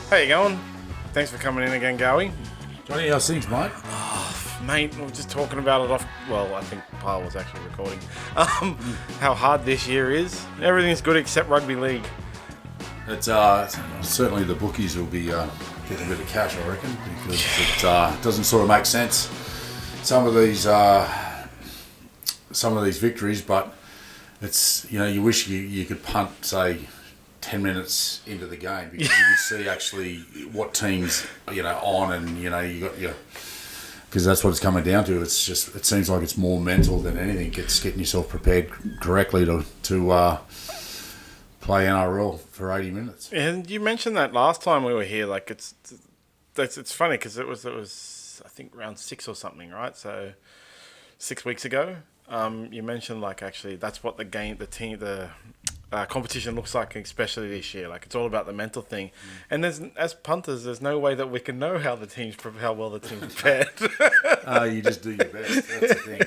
How you going? Thanks for coming in again, Gowie. Johnny, how's things, mate? Mate, we were just talking about it off... Well, I think Paul was actually recording. How hard this year is. Everything's good except rugby league. It's certainly the bookies will be getting a bit of cash, I reckon, because it doesn't sort of make sense. Some of these victories, but it's, you wish you could punt, say, 10 minutes into the game, because you could see actually what teams on, and you got your, because that's what it's coming down to. It's just, it seems like it's more mental than anything. It's getting yourself prepared correctly to play NRL for 80 minutes. And you mentioned that last time we were here. Like it's funny because it was I think round 6 or something, right? So 6 weeks ago. You mentioned like actually that's what the competition looks like, especially this year. Like it's all about the mental thing, and as punters, there's no way that we can know how well the team's prepared. You just do your best. That's the thing,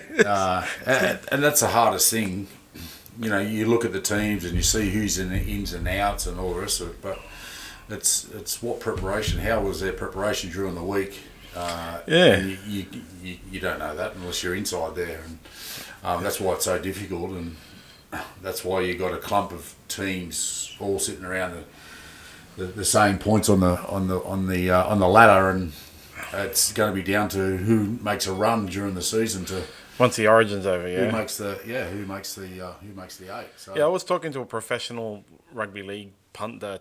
and that's the hardest thing. You look at the teams and you see who's in the ins and outs and all the rest of it, but it's what preparation. How was their preparation during the week? And you don't know that unless you're inside there, and that's why it's so difficult, and that's why you got a clump of teams all sitting around the same points on the ladder, and it's going to be down to who makes a run during the season to once the Origin's over. Who makes the 8. So. Yeah, I was talking to a professional rugby league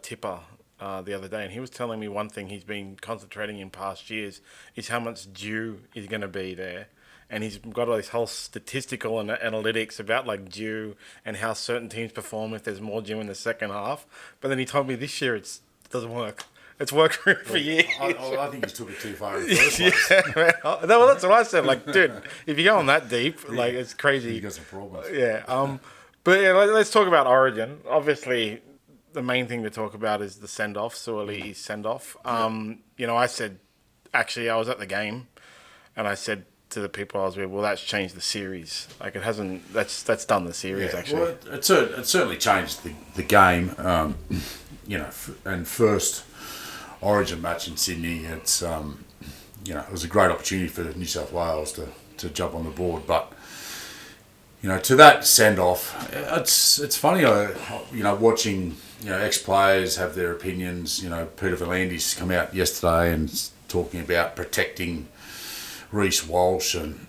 tipper the other day, and he was telling me one thing he's been concentrating in past years is how much dew is going to be there. And he's got all this whole statistical and analytics about like dew and how certain teams perform if there's more dew in the second half. But then he told me this year it doesn't work. It's worked for years. I think he took it too far in the first place. Yeah, well, that's what I said. Like, dude, if you go on that deep, like it's crazy. You got some problems. Yeah. But yeah, let's talk about Origin. Obviously, the main thing to talk about is the send-off, Suaalii's send-off. I said, actually, I was at the game, and I said to the people I was with, well, that's changed the series. Like, it hasn't. That's done the series, actually. Well, it certainly changed the game. And first Origin match in Sydney, it's it was a great opportunity for New South Wales to jump on the board, but. To that send-off, it's funny, watching, ex-players have their opinions. Peter V'landys come out yesterday and talking about protecting Reece Walsh, and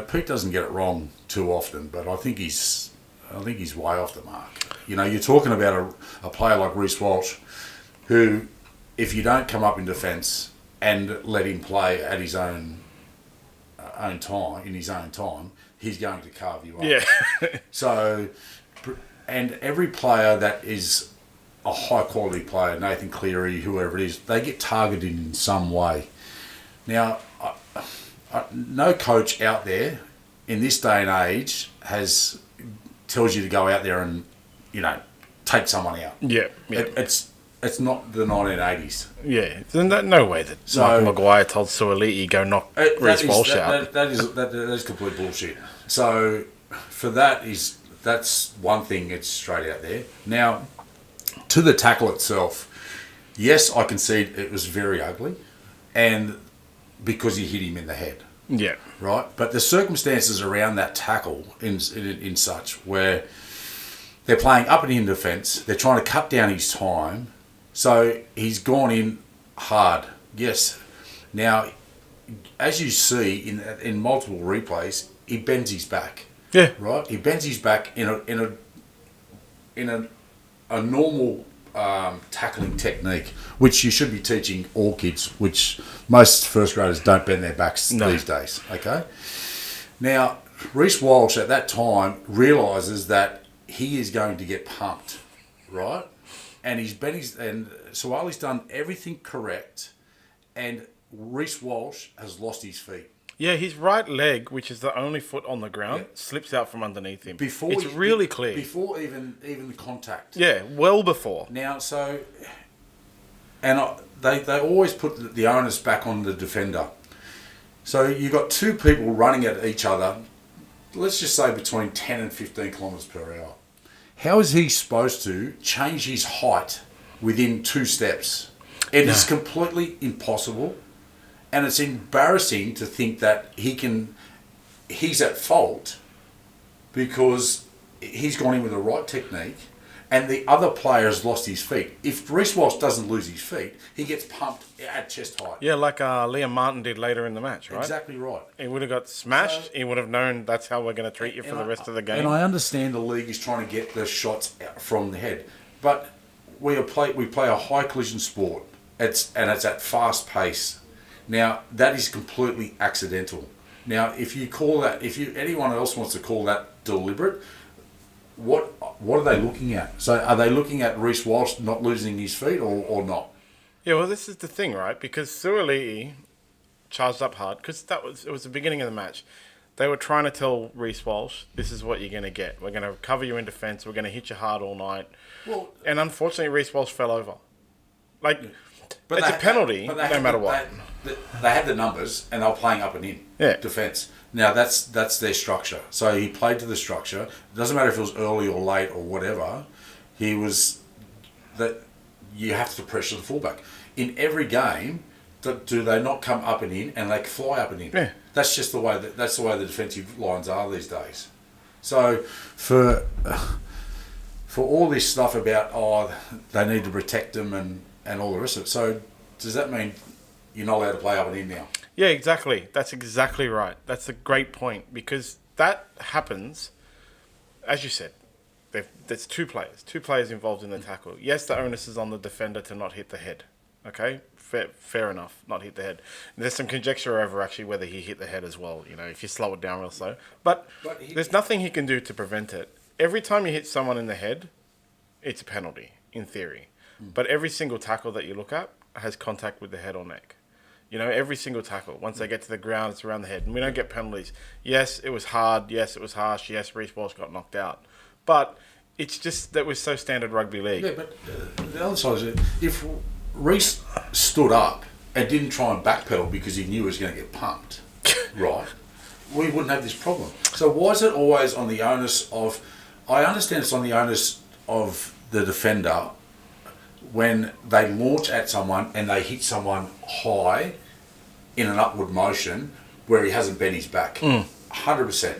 Pete doesn't get it wrong too often, but I think he's way off the mark. You're talking about a player like Reece Walsh, who, if you don't come up in defence and let him play at his own time, he's going to carve you up. Yeah. So, and every player that is a high quality player, Nathan Cleary, whoever it is, they get targeted in some way. Now, no coach out there in this day and age tells you to go out there and take someone out. Yeah. It's not the 1980s. Yeah, there's no way that Michael Maguire told Suaalii go knock Reece Walsh out. That is complete bullshit. So for that's one thing. It's straight out there. Now, to the tackle itself, yes, I concede it was very ugly, and because he hit him in the head. Yeah. Right, but the circumstances around that tackle in such where they're playing up and in defence, they're trying to cut down his time. So he's gone in hard, yes. Now, as you see in multiple replays, he bends his back. Yeah. Right. He bends his back in a normal tackling technique, which you should be teaching all kids. Which most first graders don't bend their backs these days. Okay. Now, Reece Walsh at that time realises that he is going to get pumped, right? And and Suaalii's done everything correct, and Reece Walsh has lost his feet. Yeah, his right leg, which is the only foot on the ground, slips out from underneath him. It's really clear. Before even the contact. Yeah, well before. Now, they always put the onus back on the defender. So you've got two people running at each other, let's just say between 10 and 15 kilometres per hour. How is he supposed to change his height within 2 steps. It is completely impossible, and it's embarrassing to think that he's at fault because he's gone in with the right technique and the other player has lost his feet. If Reece Walsh doesn't lose his feet, he gets pumped at chest height. Yeah, like Liam Martin did later in the match, right? Exactly right. He would have got smashed. He would have known that's how we're going to treat you for the rest of the game. And I understand the league is trying to get the shots out from the head, but we play a high collision sport. It's at fast pace. Now that is completely accidental. Now, if anyone else wants to call that deliberate, what are they looking at? So, are they looking at Reece Walsh not losing his feet or not? Yeah, well, this is the thing, right? Because Suaalii charged up hard because it was the beginning of the match. They were trying to tell Reece Walsh, "This is what you're going to get. We're going to cover you in defence. We're going to hit you hard all night." Well, and unfortunately, Reece Walsh fell over. It's a penalty, no matter what. They had the numbers, and they were playing up and in defence. Now that's their structure. So he played to the structure. It doesn't matter if it was early or late or whatever. You have to pressure the fullback in every game. Do they not come up and in, and they fly up and in? Yeah. That's just the way the defensive lines are these days. So for all this stuff about they need to protect them and all the rest of it. So does that mean you're not allowed to play up and in now? Yeah, exactly. That's exactly right. That's a great point because that happens, as you said. There's two players involved in the tackle. Yes, the onus is on the defender to not hit the head. Okay, fair enough, not hit the head. There's some conjecture over actually whether he hit the head as well. If you slow it down real slow, but there's nothing he can do to prevent it. Every time you hit someone in the head, it's a penalty in theory. But every single tackle that you look at has contact with the head or neck. Every single tackle, once they get to the ground, it's around the head. And we don't get penalties. Yes, it was hard. Yes, it was harsh. Yes, Reece Walsh got knocked out. But it's just that was so standard rugby league. Yeah, but the other side is if Reece stood up and didn't try and backpedal because he knew he was going to get pumped, right, we wouldn't have this problem. So why is it always on the onus of... I understand it's on the onus of the defender when they launch at someone and they hit someone high in an upward motion where he hasn't bent his back. 100%.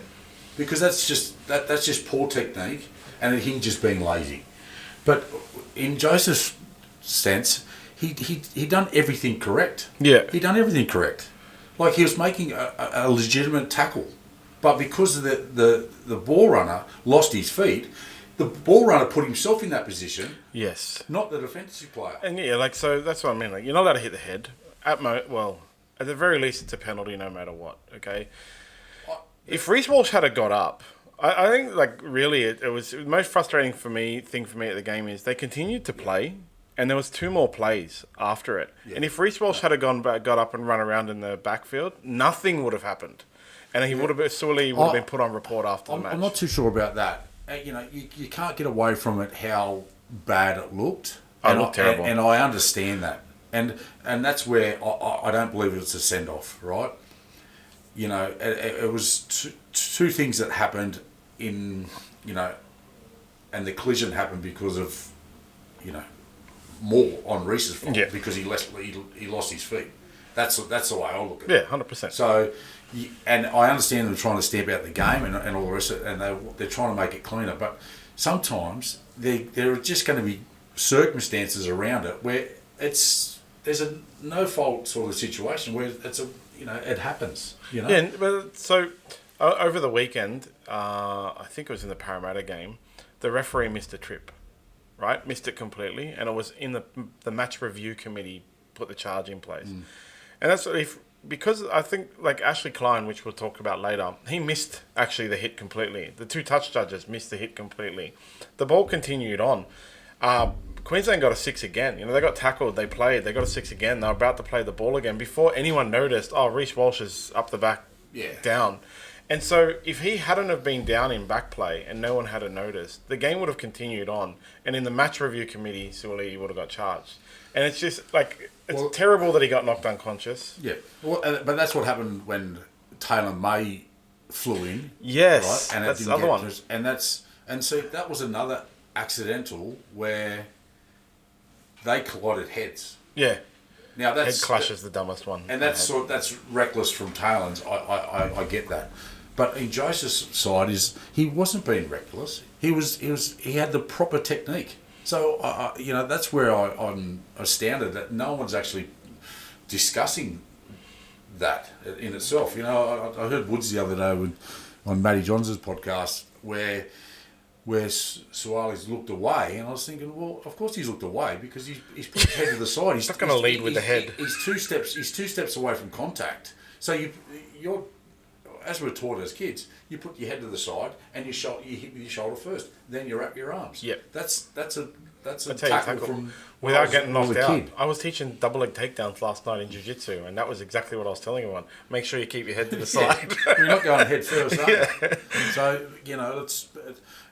Because that's just poor technique and him just being lazy. But in Joseph's sense, he done everything correct. Yeah. He done everything correct. Like he was making a legitimate tackle. But because the ball runner lost his feet, the ball runner put himself in that position. Yes. Not the defensive player. And so that's what I mean. You're not allowed to hit the head. At the very least, it's a penalty no matter what. Okay. If Reece Walsh had got up, I think really it was the most frustrating thing for me at the game is they continued to play, and there was 2 more plays after it. Yeah. And if Reece Walsh had got up and run around in the backfield, nothing would have happened, and Suaalii would have been put on report after the match. I'm not too sure about that. You can't get away from it how bad it looked. It looked terrible. And I understand that. And that's where I don't believe it was a send-off, right? It was two things that happened and the collision happened because of, more on Reece's fault because he lost his feet. That's the way I look at it. Yeah, 100%. So... And I understand them trying to stamp out the game and all the rest of it, and they're trying to make it cleaner. But sometimes there are just going to be circumstances around it where there's a no fault sort of situation where it happens. Yeah, but so over the weekend, I think it was in the Parramatta game, the referee missed a trip, right? Missed it completely, and it was in the match review committee put the charge in place, and that's because I think Ashley Klein, which we'll talk about later, he missed actually the hit completely. The 2 touch judges missed the hit completely. The ball continued on. Queensland got a 6 again. They got tackled, they played, they got a 6 again. They were about to play the ball again before anyone noticed, Reece Walsh is up the back, down. And so if he hadn't have been down in back play and no one had noticed, the game would have continued on. And in the match review committee, Suaalii would have got charged. And it's just it's terrible that he got knocked unconscious. Yeah, but that's what happened when Taylor May flew in. Yes, right? And that's the other one. And so that was another accidental where they collided heads. Yeah. Now that's Head clash is the dumbest one. and that's reckless from Talon's. I get that, but in Joseph's side he wasn't being reckless. He had the proper technique. So that's where I'm astounded that no one's actually discussing that in itself. I heard Woods the other day on Matty Johns' podcast where Suarez looked away, and I was thinking, well, of course he's looked away because he's put his head to the side. He's not going to lead with the head. He's two steps away from contact. So you're as we're taught as kids, you put your head to the side and you hit with your shoulder first. Then you wrap your arms. Yep. That's a tackle from without getting knocked out. I was teaching double leg takedowns last night in jiu-jitsu, and that was exactly what I was telling everyone. Make sure you keep your head to the side. You're not going head first, are you? So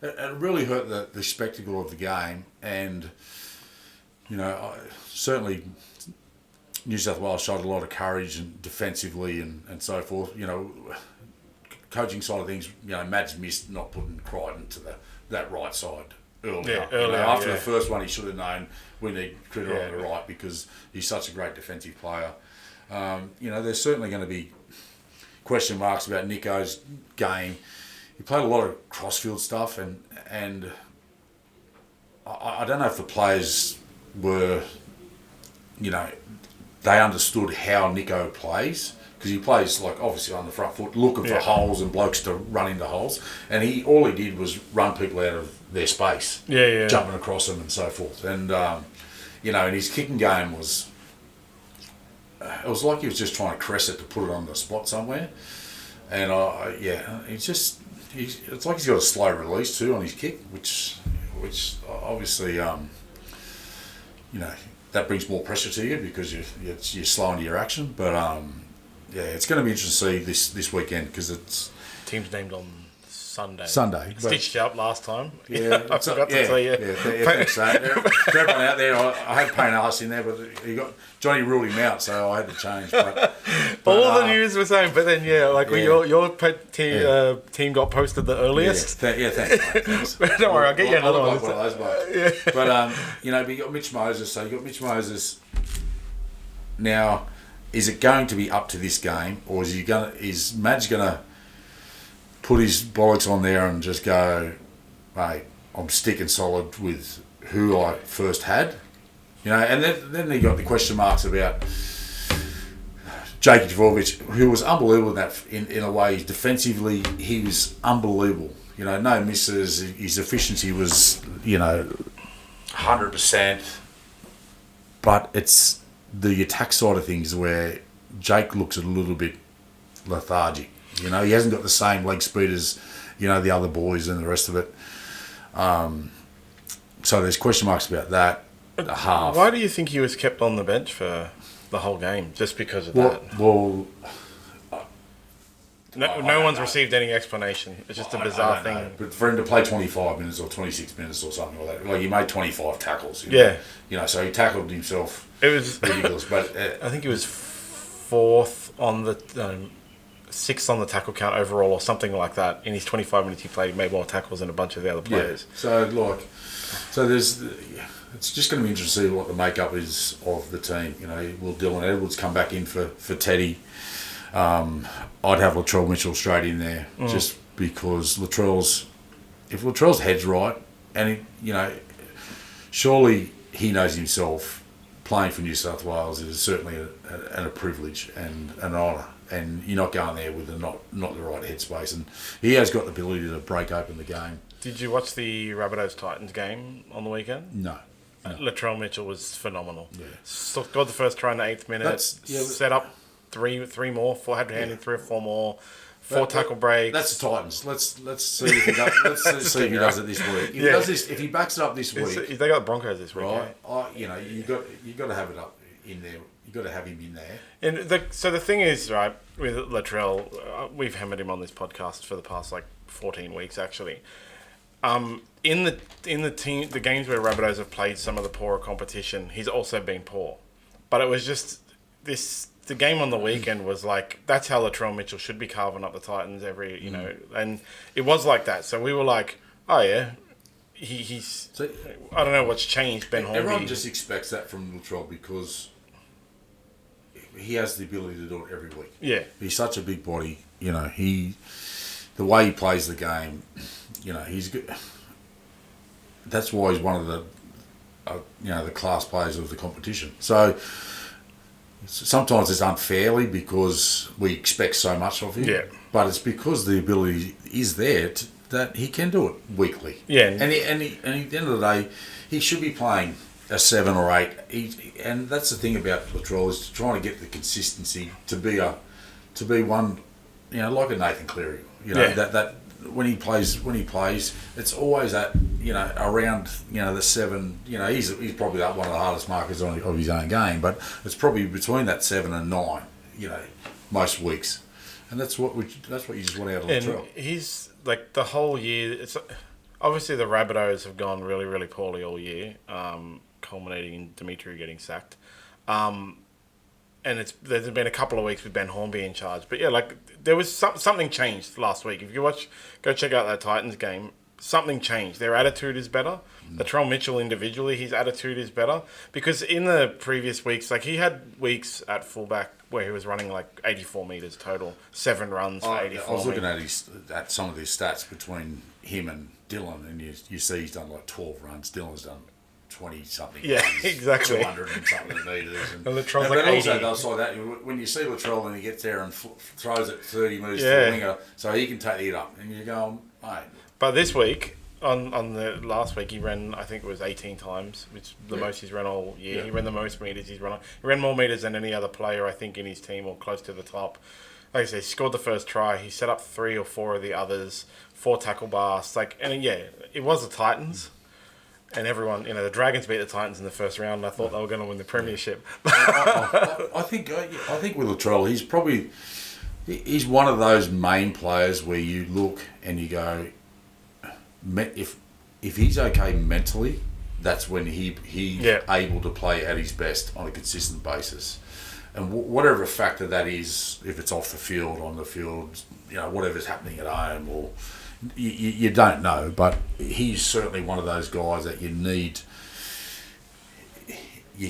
it really hurt the spectacle of the game, and certainly New South Wales showed a lot of courage and defensively and so forth. Coaching side of things, Mads missed not putting Crichton to that right side earlier. After the first one, he should have known we need Critter on the right because he's such a great defensive player. There's certainly going to be question marks about Nico's game. He played a lot of crossfield stuff, and I don't know if the players were, they understood how Nico plays. Because he plays obviously on the front foot, looking for holes and blokes to run into holes, and all he did was run people out of their space, jumping across them and so forth. And and his kicking game was, it was like he was just trying to caress it to put it on the spot somewhere. And it's like he's got a slow release too on his kick, which obviously that brings more pressure to you because you're slowing your action, but. It's going to be interesting to see this weekend because it's... Team's named on Sunday. Stitched you up last time. Yeah. I forgot to tell you. Thanks, for everyone out there, I had Payne Arce in there, but Johnny ruled him out, so I had to change. But all the news was saying, but then, your team got posted the earliest. Thanks. Don't worry, I'll get you another one. One of those, but, but you got Mitch Moses, so you got Mitch Moses now... Is it going to be up to this game, or is Madge gonna put his bollocks on there and just go, mate, I'm sticking solid with who I first had, and then you got the question marks about Jake Javovic, who was unbelievable in a way. Defensively, he was unbelievable. No misses. His efficiency was 100%. But it's the attack side of things where Jake looks a little bit lethargic. He hasn't got the same leg speed as the other boys and the rest of it. So there's question marks about that. Half. Why do you think he was kept on the bench for the whole game? Just because of that? Well, no one's received any explanation. It's just a bizarre thing. But for him to play 25 minutes or 26 minutes or something like that, he made 25 tackles. So he tackled himself. It was ridiculous. But I think he was fourth on the sixth on the tackle count overall, or something like that. In his 25 minutes he played, he made more tackles than a bunch of the other players. Yeah. So there's. It's just going to be interesting to see what the makeup is of the team. Will Dylan Edwards come back in for Teddy? I'd have Latrell Mitchell straight in there just because if Latrell's head's right, and surely he knows himself. Playing for New South Wales is certainly a privilege and an honour, and you're not going there with not the right headspace. And he has got the ability to break open the game. Did you watch the Rabbitohs-Titans game on the weekend? No. Latrell Mitchell was phenomenal. Yeah. Got the first try in the 8th minute. Set up three more. Had to hand in 3 or 4 more. 4 tackle breaks. That's the Titans. Let's see if he does it this week. If he backs it up this week, they got the Broncos this week, right? You got to have it up in there. You got to have him in there. And so the thing is, right, with Latrell, we've hammered him on this podcast for the past 14 weeks actually. In the games where Rabbitohs have played some of the poorer competition, he's also been poor. But it was just the game on the weekend was that's how Latrell Mitchell should be carving up the Titans and it was like that. So we were like, oh yeah, he's. So, I don't know what's changed. Ben Hornby. Everyone just expects that from Latrell because he has the ability to do it every week. Yeah, he's such a big body. The way he plays the game, he's good. That's why he's one of the the class players of the competition. So sometimes it's unfairly because we expect so much of him. Yeah. But it's because the ability is there that he can do it weekly. Yeah. And at the end of the day, he should be playing a 7 or 8. And that's the thing about Latrell is trying to get the consistency to be one, like a Nathan Cleary. That when he plays, it's always at around the 7. He's probably one of the hardest markers of his own game, but it's probably between that 7 and 9. Most weeks, and that's what you just want out of Latrell. And he's like the whole year. It's obviously the Rabbitohs have gone really, really poorly all year, culminating in Dimitri getting sacked. And there's been a couple of weeks with Ben Hornby in charge. But yeah, there was something changed last week. If you go check out that Titans game, something changed. Their attitude is better. Latrell Mitchell individually, his attitude is better. Because in the previous weeks, he had weeks at fullback where he was running 84 metres total, 7 runs for 84 I was looking at some of his stats between him and Dylan, and you see he's done 12 runs. Dylan's done 20-something. Yeah, runs, exactly. 200 and something metres. And Latrell's but 80. also, they'll say that when you see Latrell and he gets there and throws it 30 metres to Yeah. the winger, so he can take it up. And you're going, mate. But this week, on the last week, he ran, I think it was 18 times, which is the most he's run all year. Yeah. He ran the most metres he's run. He ran more metres than any other player, I think, in his team or close to the top. Like I said, he scored the first try. He set up 3 or 4 of the others, 4 tackle busts. It was the Titans. And everyone, the Dragons beat the Titans in the first round, and I thought they were going to win the premiership. I think with Latrell, he's one of those main players where you look and you go, if he's okay mentally, that's when he's able to play at his best on a consistent basis. And whatever factor that is, if it's off the field, on the field, whatever's happening at home, or you don't know, but he's certainly one of those guys that you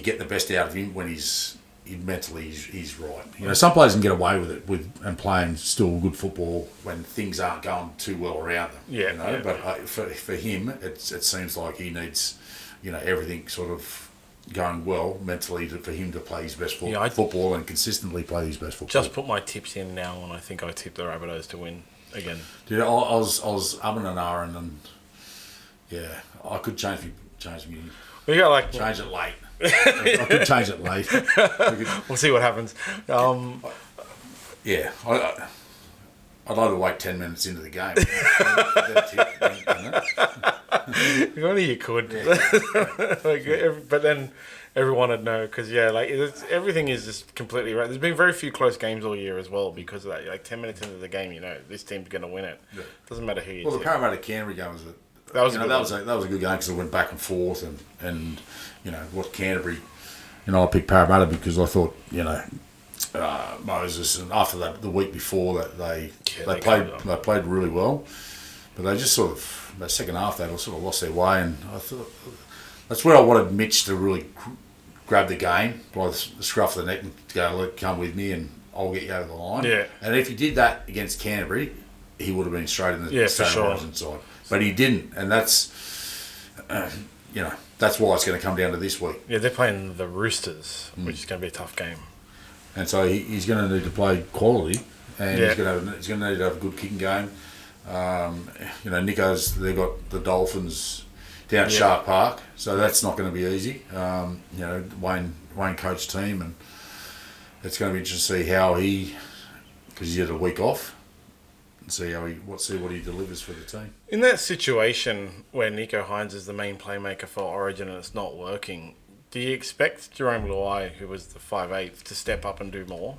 get the best out of him when he's right. Some players can get away with it and playing still good football when things aren't going too well around them. Yeah. But for him, it seems like he needs everything sort of going well mentally for him to play his best football and consistently play his best football. Just put my tips in now, and I think I tipped the Rabbitohs to win again. Dude, I was umming and ahhing, and I could change me. We got change it late. I could change it late. We'll see what happens. I'd like to wait 10 minutes into the game. If only you could. But then everyone would know because everything is just completely right. There's been very few close games all year as well because of that. 10 minutes into the game, this team's going to win it. Yeah. Doesn't matter who you. Well, the Parramatta Canterbury game was that was a good game because it went back and forth and what Canterbury. I picked Parramatta because I thought Moses, and after that the week before that they played really well, but they just sort of the second half they sort of lost their way, and I thought that's where I wanted Mitch to really grab the game by the scruff of the neck and to go, come with me and I'll get you over the line. Yeah. And if he did that against Canterbury, he would have been straight in the horizon side. But he didn't, and that's that's why it's going to come down to this week. Yeah, they're playing the Roosters, which is going to be a tough game. And so he's going to need to play quality, and he's going to need to have a good kicking game. Nico's, they've got the Dolphins down at Shark Park, so that's not going to be easy. Wayne coached team, and it's going to be interesting to see how because he had a week off, and see what he delivers for the team. In that situation where Nico Hines is the main playmaker for Origin and it's not working, do you expect Jerome Luai, who was the 5'8", to step up and do more?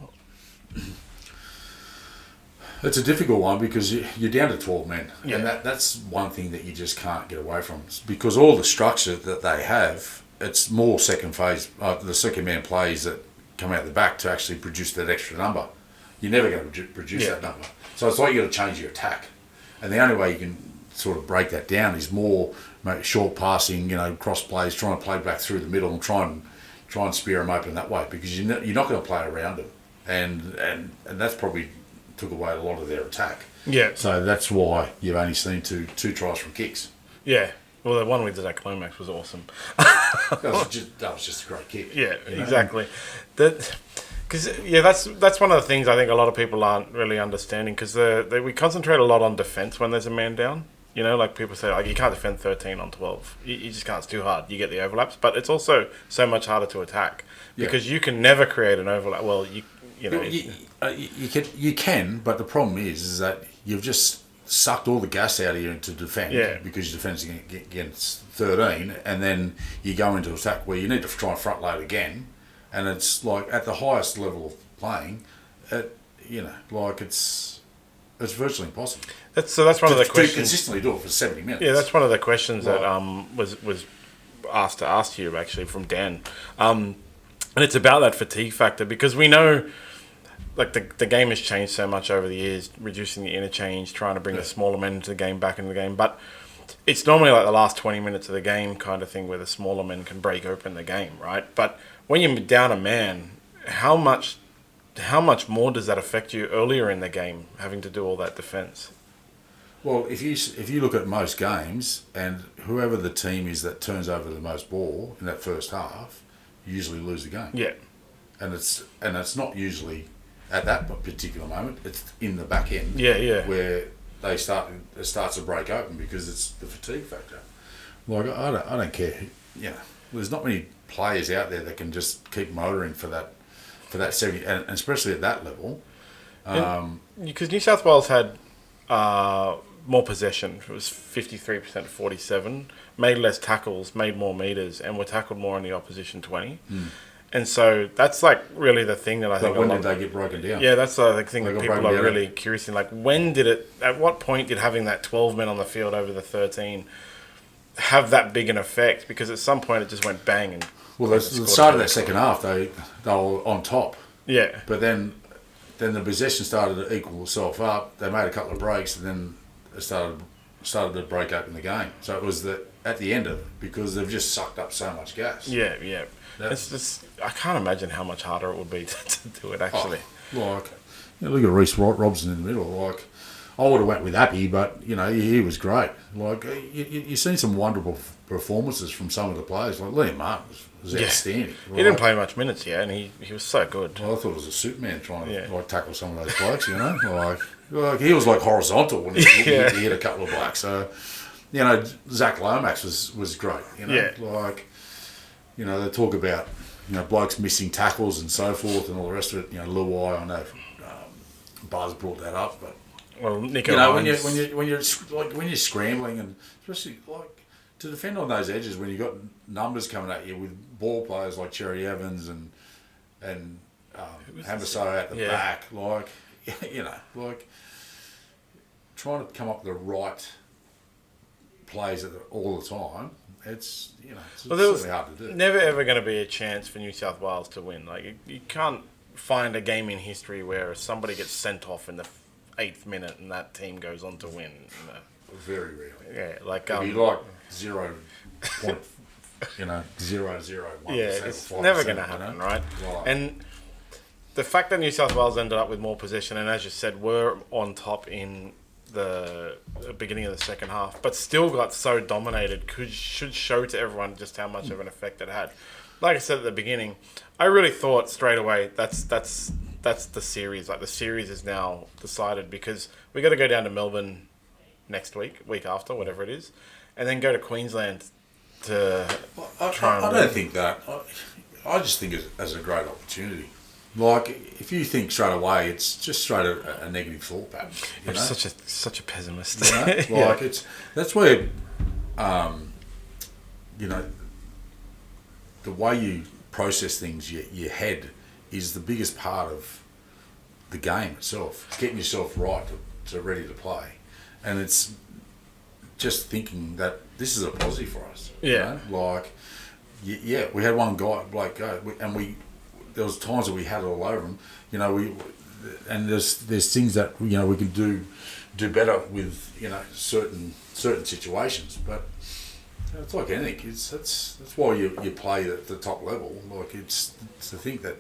It's a difficult one because you're down to 12 men. Yeah. And that's one thing that you just can't get away from. Because all the structure that they have, it's more second phase, the second man plays that come out the back to actually produce that extra number. You're never going to produce that number. So it's like you got to change your attack. And the only way you can sort of break that down is more short passing, cross plays, trying to play back through the middle and try and spear them open that way, because you're not going to play around them, and that's probably took away a lot of their attack. Yeah. So that's why you've only seen two tries from kicks. Yeah. Well, the one with Zach Lomax was awesome. that was just a great kick. Yeah, exactly. That's one of the things I think a lot of people aren't really understanding, because we concentrate a lot on defense when there's a man down. Like people say, like, you can't defend 13 on 12. You just can't. It's too hard. You get the overlaps, but it's also so much harder to attack, because you can never create an overlap. Well, you can, but the problem is that you've just sucked all the gas out of you to defend, because you're defending against 13, and then you go into attack where you need to try and front load again, and it's like at the highest level of playing, it's virtually impossible. That's one of the questions. To consistently do it for 70 minutes. Yeah, that's one of the questions that was asked to ask you, actually, from Dan, and it's about that fatigue factor, because we know, like, the game has changed so much over the years, reducing the interchange, trying to bring the smaller men into the game, back into the game. But it's normally like the last 20 minutes of the game kind of thing, where the smaller men can break open the game, right? But when you're down a man, how much more does that affect you earlier in the game, having to do all that defense? Well, if you look at most games, and whoever the team is that turns over the most ball in that first half, usually lose the game. Yeah. And it's not usually at that particular moment, it's in the back end, where it starts to break open, because it's the fatigue factor. Like, I don't care. There's not many players out there that can just keep motoring for that 70, and especially at that level. Because New South Wales had more possession. It was 53% to 47. Made less tackles, made more meters, and were tackled more in the opposition 20. And so that's like really the thing that I think. When did they get broken down? Yeah, that's the thing that people are really curious in. Like, at what point did having that 12 men on the field over the 13 have that big an effect? Because at some point it just went bang. And the start of that second half, they were on top. Yeah. But then the possession started to equal itself up. They made a couple of breaks, and then it started to break open the game. So it was at the end of it, because they've just sucked up so much gas. Yeah. It's just, I can't imagine how much harder it would be to do it, actually. Look at Reece Robson in the middle. Like, I would have went with Appy, but he was great. Like, you've seen some wonderful performances from some of the players. Like Liam Martin was outstanding. He didn't play much minutes, and he was so good. Well, I thought it was a Superman trying to tackle some of those blokes. Like he was like horizontal when he hit a couple of blokes. So Zach Lomax was great. They talk about blokes missing tackles and so forth and all the rest of it. Luai, I know Buzz brought that up, but Nico when you're scrambling, and especially like to defend on those edges when you got numbers coming at you with ball players like Cherry Evans and Hambasau at the back, like trying to come up with the right plays all the time. It's certainly hard to do. Never ever going to be a chance for New South Wales to win. Like, you can't find a game in history where somebody gets sent off in the 8th minute and that team goes on to win. Very rarely. Yeah, like 0.001%. It's never going to happen, right? And the fact that New South Wales ended up with more possession, and as you said, were on top in the beginning of the second half, but still got so dominated, should show to everyone just how much of an effect it had. Like I said at the beginning, I really thought straight away that's the series. Like, the series is now decided, because we got to go down to Melbourne next week after, whatever it is, and then go to Queensland to try and I don't think that. I just think it as a great opportunity. Like, if you think straight away, it's just straight a negative thought pattern. I'm such a pessimist. That's where, the way you process things, your head is the biggest part of the game itself. It's getting yourself right to ready to play, and it's just thinking that this is a positive for us. Yeah. We had one guy, Blake, go, and there was times that we had it all over him. And there's things that we can do better with certain situations. But It's like anything. That's why you play at the top level. Like it's to think that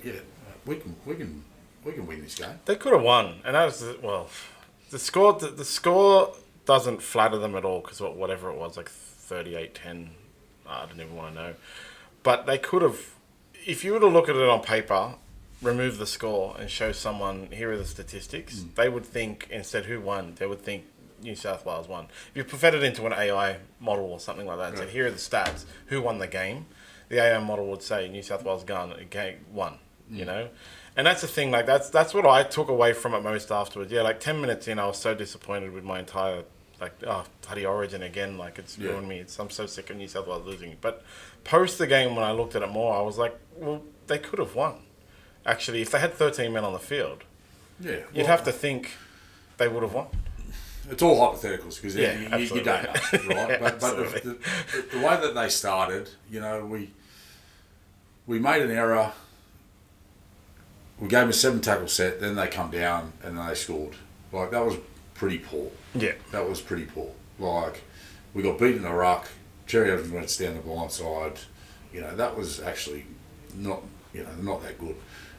we can win this game. They could have won, and that was the score. The score doesn't flatter them at all because whatever it was, like 38-10. I don't even want to know, but they could have. If you were to look at it on paper, remove the score and show someone here are the statistics, they would think instead who won. They would think New South Wales won. If you fed it into an AI model or something like that and said, here are the stats, who won the game, the AI model would say New South Wales won, you know? And that's the thing, like that's what I took away from it most afterwards. Yeah, like 10 minutes in, I was so disappointed with my entire, bloody Origin again, like it's ruined me. I'm so sick of New South Wales losing. But post the game, when I looked at it more, I was like, well, they could have won. Actually, if they had 13 men on the field, you'd have to think they would have won. It's all hypotheticals because you don't know, right? But the way that they started, you know, we made an error. We gave them a 7 tackle set, then they come down and they scored. Like that was pretty poor. Yeah, that was pretty poor. Like we got beaten in the ruck. Cherry Evans went down the blind side. You know that was actually not that good.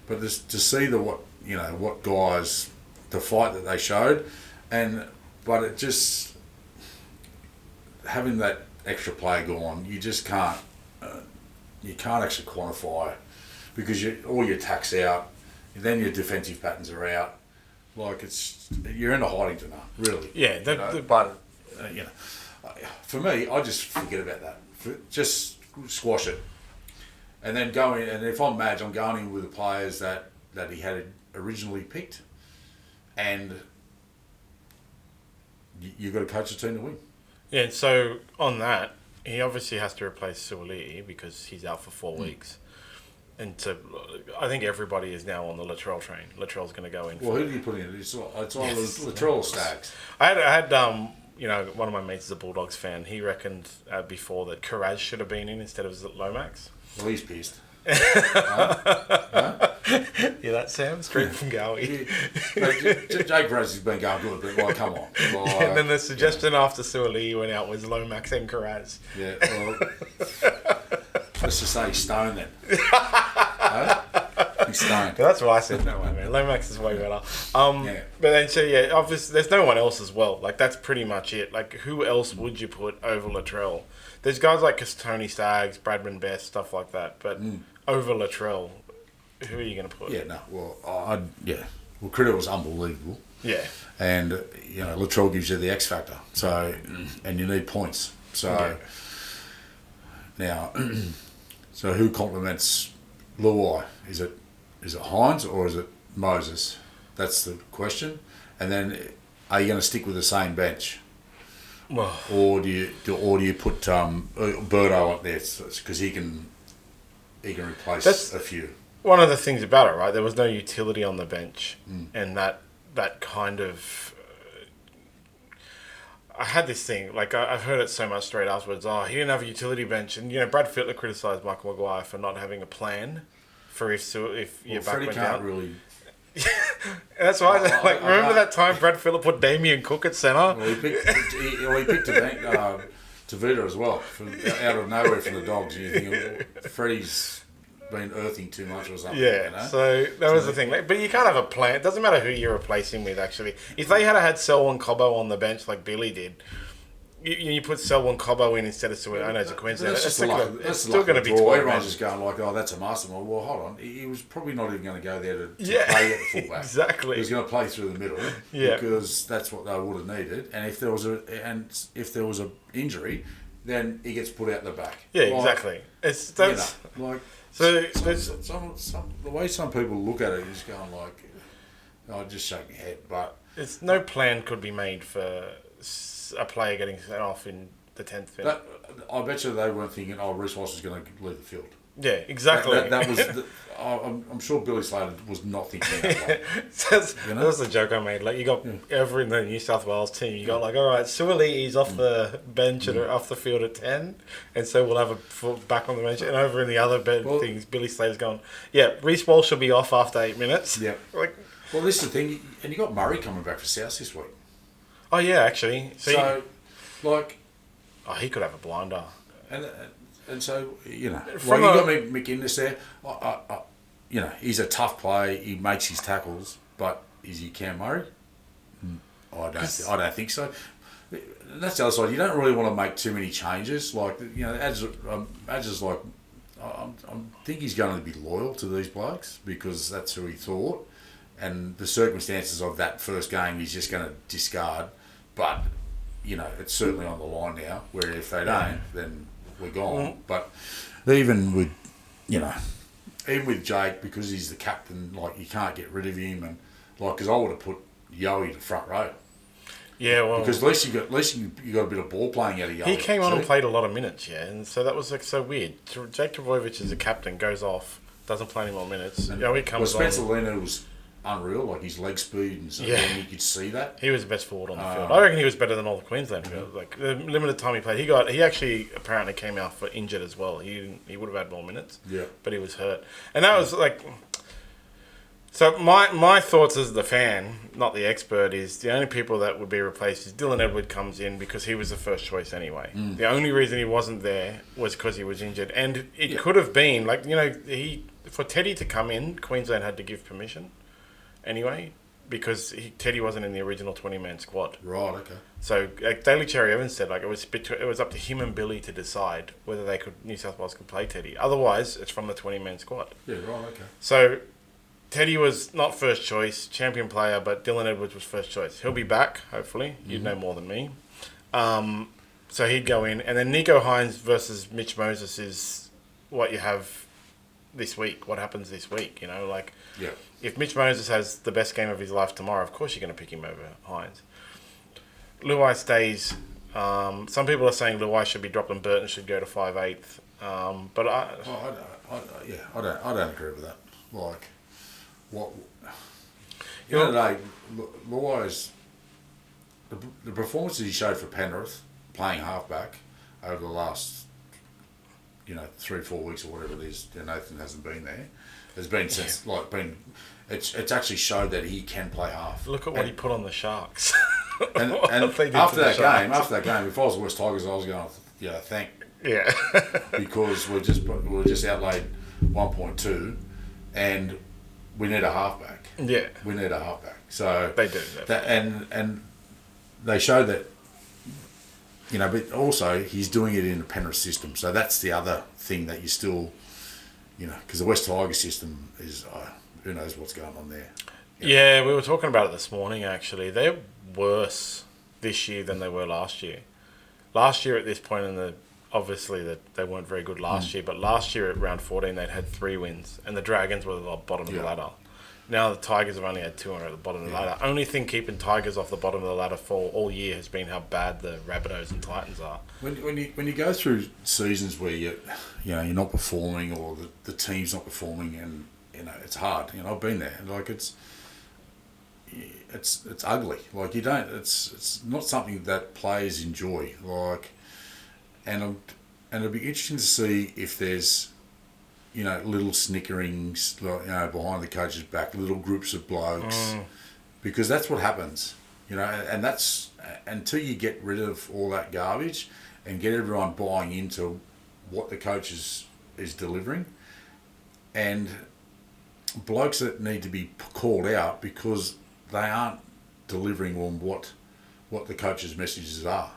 But to see what guys, the fight that they showed, but it just having that extra play gone, you just can't actually quantify because all your attacks out, then your defensive patterns are out. Like you're in a hiding to none, really. Yeah, but for me, I just forget about that. Just squash it, and then go in. And if I'm Madge, I'm going in with the players that he had originally picked, and you've got to coach a team to win. Yeah, and so on that, he obviously has to replace Suoliti because he's out for 4 weeks. And I think everybody is now on the Latrell train. Latrell's going to go in. Well, who do you put in? It's all Latrell or Staggs. I had one of my mates is a Bulldogs fan. He reckoned before that Carraz should have been in instead of Lomax. Well, he's pissed. Yeah, that's Sam, straight from Gowie. Jake Carraz has been going good, but come on. And then the suggestion after Suoliti went out was Lomax and Carraz. Yeah, well, let's just say he's stoned then. He's stoned. That's what I said. No way, man. Lomax is way better. But then, obviously, there's no one else as well. Like, that's pretty much it. Like, who else would you put over Latrell? There's guys like Tony Staggs, Bradman Best, stuff like that. But over Latrell, who are you going to put? Yeah, no. Well, Well, Critter was unbelievable. Yeah. And, Latrell gives you the X factor. So, and you need points. So, now, so who complements Luai? Is it Hines or is it Moses? That's the question. And then, are you going to stick with the same bench? Well, or do you put Birdo up there because he can replace a few. One of the things about it, right? There was no utility on the bench, and that kind of. I had this thing, like I've heard it so much straight afterwards. Oh, he didn't have a utility bench, and Brad Fittler criticised Michael Maguire for not having a plan for if your back went down. Really. That's why remember that time Brad Fittler put Damien Cook at centre? Well, he picked Tavita as well out of nowhere from the Dogs. You think Freddie's been earthing too much or something. Yeah, so that was the thing. But you can't have a plan. It doesn't matter who you're replacing with, actually. If they had Selwyn Cobbo on the bench like Billy did, you put Selwyn Cobbo in instead of Suoliti. I know it's a coincidence. It's still going to be 12. Everyone's just going like, oh, that's a mastermind. Well, hold on. He was probably not even going to go there to play at the fullback. Exactly. He was going to play through the middle because that's what they would have needed. And if there was a injury, then he gets put out the back. Yeah, exactly. So the way some people look at it is going like, just shake your head. But no plan could be made for a player getting sent off in the 10th minute. I bet you they weren't thinking, Reece Walsh is going to leave the field. Yeah, exactly. That was. I'm sure Billy Slater was not thinking that way. That was the joke I made. Like you got over in the New South Wales team, you got like, all right, Suoliti's off the bench and off the field at 10, and so we'll have a foot back on the bench. And over in the other things, Billy Slater's going, Reece Walsh will be off after 8 minutes. Yeah. Well, this is the thing, and you got Murray coming back for South this week. Oh yeah, actually. So he could have a blinder. and so you got McInnes there. He's a tough player. He makes his tackles, but is he Cam Murray? I don't think so. And that's the other side. You don't really want to make too many changes. Like Adge is like, I think he's going to be loyal to these blokes because that's who he thought, and the circumstances of that first game he's just going to discard. But it's certainly on the line now. Where if they don't, then we're gone. But even with Jake, because he's the captain, like you can't get rid of him, and because I would have put Gowie to front row. Yeah, well, because at least you got a bit of ball playing out of Gowie. He came on and played a lot of minutes, and so that was so weird. Jake Trbojevic is the captain, goes off, doesn't play any more minutes. Gowie comes on. Spencer Leonard was unreal, like his leg speed and so you could see that. He was the best forward on the field. I reckon he was better than all the Queensland field. Like the limited time he played, he actually apparently came out for injured as well. He would have had more minutes. Yeah, but he was hurt, and that was like. So my thoughts as the fan, not the expert, is the only people that would be replaced is Dylan Edward comes in because he was the first choice anyway. The only reason he wasn't there was because he was injured, and it could have been for Teddy to come in, Queensland had to give permission anyway because Teddy wasn't in the original 20-man squad. Right. Okay. So Daly Cherry Evans said it was up to him and Billy to decide whether New South Wales could play Teddy. Otherwise, it's from the 20-man squad. Yeah. Right. Okay. So. Teddy was not first choice, champion player, but Dylan Edwards was first choice. He'll be back, hopefully. You'd know more than me. So he'd go in. And then Nico Hines versus Mitch Moses is what you have this week. What happens this week, If Mitch Moses has the best game of his life tomorrow, of course you're going to pick him over Hines. Luai stays. Some people are saying Luai should be dropped and Burton should go to 5'8". But I don't agree with that. Luai's the performances he showed for Penrith playing halfback over the last 3 or 4 weeks or whatever it is. Nathan hasn't been there. Has been since it's actually showed that he can play half. Look at what he put on the Sharks. and after that game, if I was the West Tigers, I was going thank because we're just outlaid 1.2 and we need a halfback. Yeah. We need a halfback. So they do. And they show that, but also he's doing it in the Penrith system. So that's the other thing that you still, because the West Tigers system is, who knows what's going on there. Yeah, we were talking about it this morning, actually. They're worse this year than they were last year. Last year at this point obviously that they weren't very good last year, but last year at round 14 they'd had 3 wins, and the Dragons were the bottom of the ladder. Now the Tigers have only had 2 at the bottom of the ladder. Only thing keeping Tigers off the bottom of the ladder for all year has been how bad the Rabbitohs and Titans are. When you go through seasons where you're not performing or the team's not performing, and it's hard. I've been there. It's ugly. It's not something that players enjoy. And it'll be interesting to see if there's, little snickerings, behind the coach's back, little groups of blokes, because that's what happens, and that's until you get rid of all that garbage and get everyone buying into what the coach is delivering, and blokes that need to be called out because they aren't delivering on what the coach's messages are,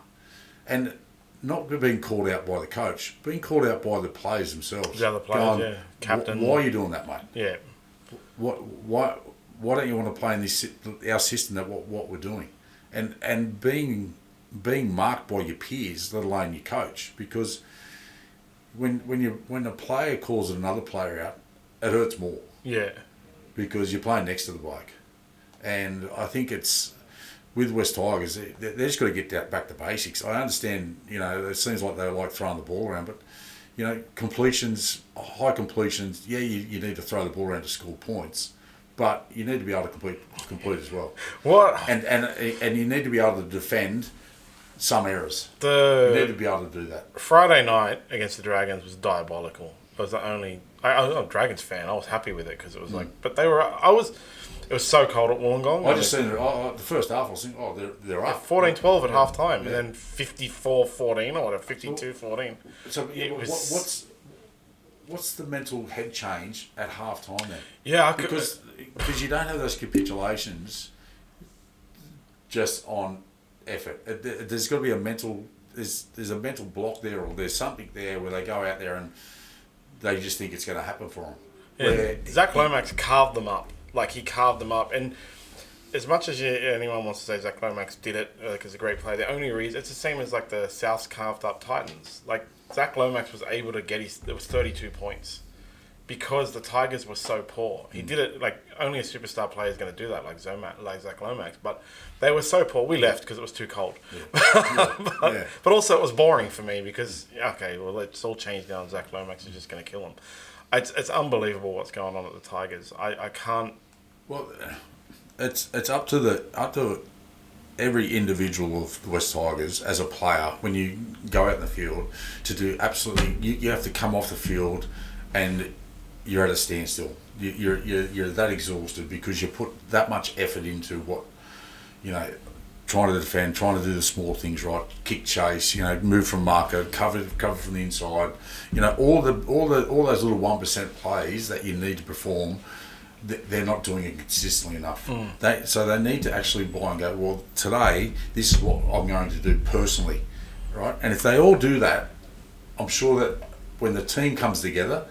and not being called out by the coach, being called out by the players themselves. The other players, captain. Why are you doing that, mate? Yeah. Why don't you want to play in our system that what we're doing, and being marked by your peers, let alone your coach, because when a player calls another player out, it hurts more. Yeah. Because you're playing next to the bloke, and I think it's. With West Tigers, they just got to get back to basics. I understand, it seems like they like throwing the ball around, but, completions, high completions, you need to throw the ball around to score points, but you need to be able to complete as well. What? And you need to be able to defend some errors. You need to be able to do that. Friday night against the Dragons was diabolical. It was the only I'm a Dragons fan. I was happy with it because it was like, but they were. It was so cold at Wollongong. I just seen it. The first half, I was thinking, they're up. 14-12 at half time, and then 54-14 or whatever, 52-14. So what's the mental head change at half time then? Yeah, because you don't have those capitulations just on effort. There's got to be a mental. There's a mental block there, or there's something there where they go out there and they just think it's going to happen for them. Yeah, Zach Lomax carved them up. Like, he carved them up. And as much as anyone wants to say Zach Lomax did it because he's a great player, the only reason... It's the same as, like, the South's carved up Titans. Like, Zach Lomax was able to get it was 32 points because the Tigers were so poor. He did it... Like, only a superstar player is going to do that, like Zach Lomax. But they were so poor. We left because it was too cold. Yeah. But also it was boring for me because, okay, well, it's all changed now and Zach Lomax is just going to kill him. It's unbelievable what's going on at the Tigers. I can't. Well, it's up to every individual of the West Tigers as a player when you go out in the field to do absolutely. You have to come off the field, and you're at a standstill. You're that exhausted because you put that much effort into what trying to defend, trying to do the small things right, kick chase, move from marker, cover from the inside, all those little 1% plays that you need to perform, they're not doing it consistently enough. So they need to actually buy and go, well, today this is what I'm going to do personally, right? And if they all do that, I'm sure that when the team comes together,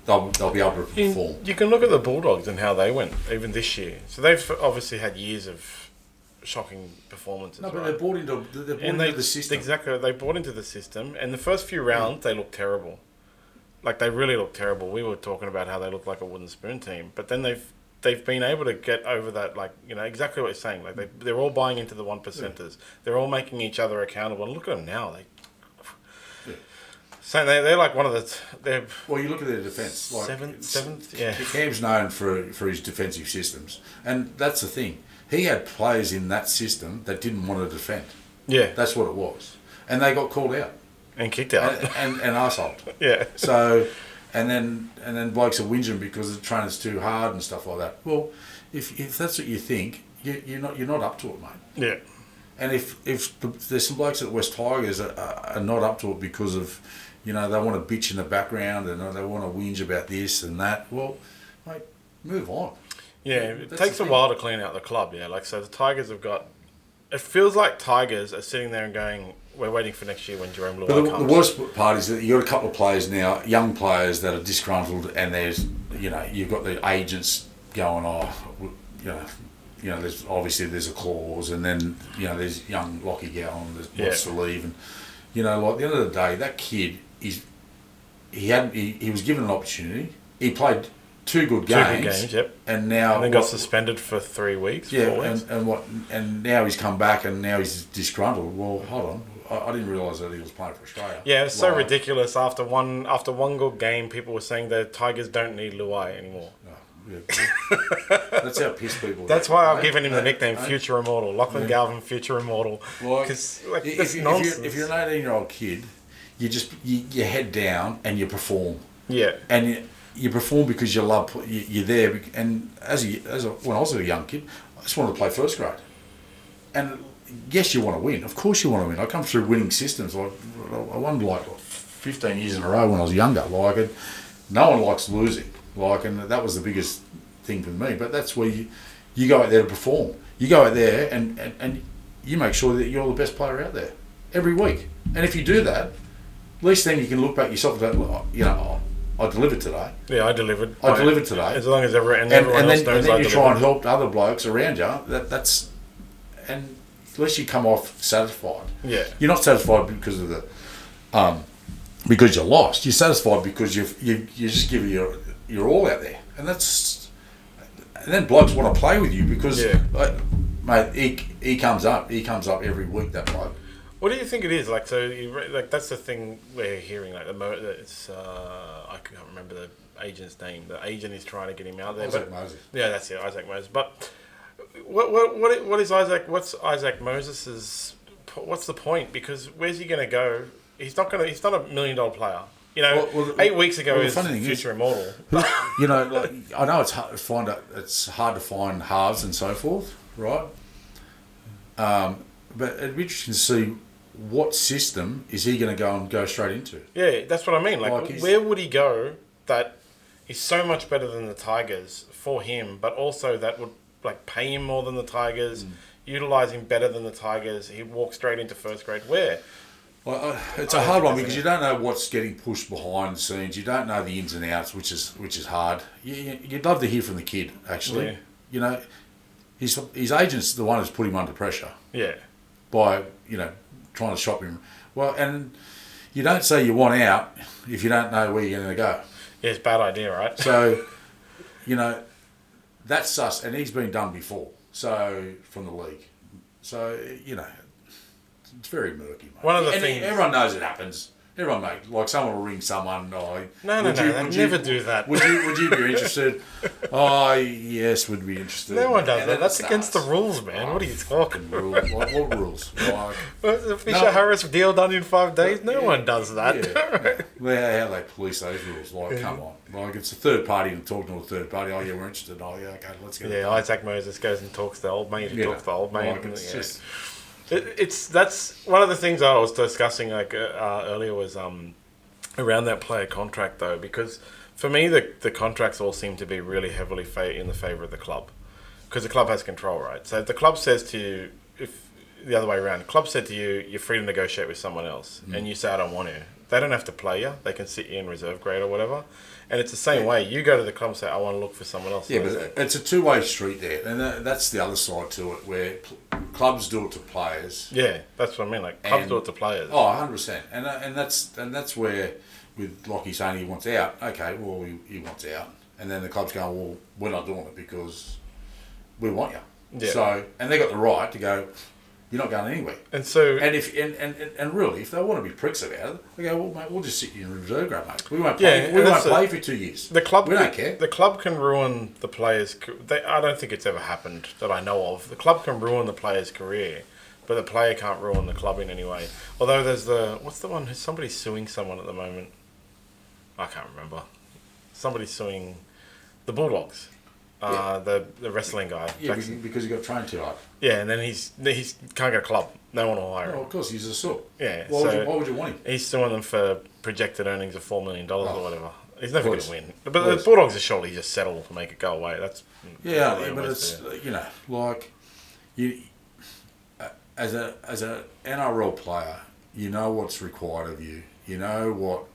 they'll be able to perform. You can look at the Bulldogs and how they went even this year. So they've obviously had years of shocking performances. No, but they bought into the system. Exactly, they bought into the system, and the first few rounds they looked terrible. Like, they really looked terrible. We were talking about how they looked like a wooden spoon team, but then they've been able to get over that. Like, exactly what you're saying. Like, they're all buying into the 1%ers. Yeah. They're all making each other accountable. And look at them now. So they're like one of the. Well, you look at their defence. Like seventh. Yeah. Cam's known for his defensive systems, and that's the thing. He had players in that system that didn't want to defend. Yeah. That's what it was. And they got called out. And kicked out. And arseholed. Yeah. So, and then blokes are whinging because the training's too hard and stuff like that. Well, if that's what you think, you're not up to it, mate. Yeah. And if there's some blokes at West Tigers are not up to it because of, they want to bitch in the background and they want to whinge about this and that, well, mate, move on. Yeah, it takes a while to clean out the club, yeah. Like, so the Tigers have got... It feels like Tigers are sitting there and going, we're waiting for next year when Jerome Luai comes. The worst part is that you've got a couple of players now, young players that are disgruntled, and there's, you've got the agents going, there's obviously there's a clause, and then, there's young Lockie Gowan that wants to leave. And, like, at the end of the day, that kid, he was given an opportunity. He played... Two good games, yep. And now... And then got suspended for 3 weeks, 4 weeks. And now he's come back and now he's disgruntled. Well, hold on. I didn't realise that he was playing for Australia. Yeah, it's so ridiculous. After one good game, people were saying the Tigers don't need Luai anymore. No, yeah. That's how pissed people That's why I've given him the nickname Future Immortal. Lachlan Galvin, Future Immortal. Because if you're an 18-year-old kid, you head down and you perform. Yeah. And you perform because you love. You're there, and when I was a young kid, I just wanted to play first grade. And yes, you want to win. Of course, you want to win. I come through winning systems. I won like 15 years in a row when I was younger. No one likes losing. And that was the biggest thing for me. But that's where you go out there to perform. You go out there and you make sure that you're the best player out there every week. And if you do that, at least then you can look back yourself and go, I delivered today. Yeah, I delivered. I delivered today. As long as everyone else knows I delivered. And then you try and help other blokes around you. And at least you come off satisfied. Yeah. You're not satisfied because of because you lost. You're satisfied because you just give your all out there, and then blokes want to play with you because, mate, he comes up every week. That bloke. What do you think it is? Like, so, that's the thing we're hearing. Like, it's I can't remember the agent's name. The agent is trying to get him out there. Isaac Moses. Yeah, that's it, Isaac Moses. But what is Isaac? What's Isaac Moses's? What's the point? Because where's he going to go? He's not a $1 million player. You know, 8 weeks ago is future immortal. You know, like, I know it's hard to find halves and so forth, right? But it'd be interesting to see what system is he going to go straight into. Yeah, that's what I mean. Like where would he go that is so much better than the Tigers for him, but also that would like pay him more than the Tigers, utilise him better than the Tigers? He'd walk straight into first grade. Where? Well, it's a hard one because you don't know what's getting pushed behind the scenes. You don't know the ins and outs, which is hard. You'd love to hear from the kid, actually. Yeah. You know, his agent's the one who's put him under pressure. Yeah. By, you know, trying to shop him. Well, and you don't say you want out if you don't know where you're going to go. Yeah, it's a bad idea, right? So, you know, that's sus, and he's been done before. So, from the league. So, you know, it's very murky, mate. One of the things... Everyone knows it happens. Everyone, mate, like someone will ring someone. Oh, no, they never do that. Would you be interested? Oh, yes, would be interested. No one does that. That's against the rules, man. What are you talking about? What rules? Like, the Fisher-Harris deal done in 5 days? No one does that. Yeah. Well, how they police those rules? Like, come on. Like, it's a third party and talking to a third party. Oh, yeah, we're interested. Oh, yeah, okay, let's go. Yeah, Isaac Moses goes and talks to the old mate who talks to the old mate. Like, it's just... That's one of the things I was discussing earlier was around that player contract though, because for me the contracts all seem to be really heavily in the favour of the club, because the club has control, right? So if the club says to you, if the other way around, the club said to you, you're free to negotiate with someone else, and you say I don't want to, they don't have to play you. They can sit you in reserve grade or whatever. And it's the same way. You go to the club and say, I want to look for someone else. Yeah, but it's a two-way street there. And that's the other side to it, where clubs do it to players. Yeah, that's what I mean. Like, clubs do it to players. Oh, 100%. And that's where, with Lockie saying he wants out, okay, well, he wants out. And then the club's going, well, we're not doing it because we want you. Yeah. So, and they got the right to go, you're not going anywhere. And so, and really, if they want to be pricks about it, they go, well, mate, we'll just sit you in reserve grade, mate. We won't play. We won't play for 2 years. The club, we don't care. The club can ruin the players. I don't think it's ever happened that I know of. The club can ruin the player's career, but the player can't ruin the club in any way. Although there's what's the one? Somebody's suing someone at the moment. I can't remember. Somebody's suing the Bulldogs. The wrestling guy. Yeah, because he got trained too hard. Yeah, and then he's can't get a club. No one will hire him. Oh, of course, he's a sort. Yeah. Why would you want him? He's suing them for projected earnings of $4 million or whatever. He's never going to win. But the Bulldogs are surely just settle to make it go away. That's but it's you know, like you as a NRL player, you know what's required of you. You know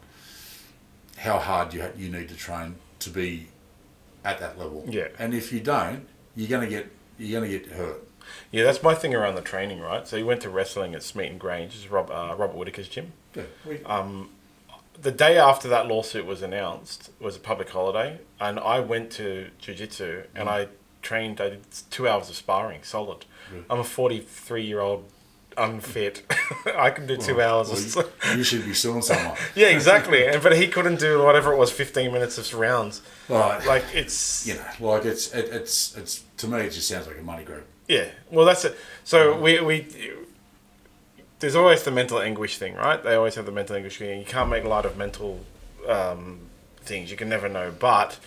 how hard you need to train to be at that level. Yeah. And if you don't, you're gonna get hurt. Yeah, that's my thing around the training, right? So he went to wrestling at Smeaton Grange, which is Robert Whittaker's gym. Yeah. The day after that lawsuit was announced was a public holiday, and I went to jiu-jitsu and I trained. I did 2 hours of sparring, solid. Yeah. I'm a 43-year-old unfit. I can do 2 hours. Well, you should be suing someone. Yeah, exactly. But he couldn't do whatever it was, 15 minutes of rounds. Right. Like it's like it's to me it just sounds like a money grab. Yeah. Well, that's it. So we there's always the mental anguish thing, right? They always have the mental anguish thing. You can't make light of mental things. You can never know, but.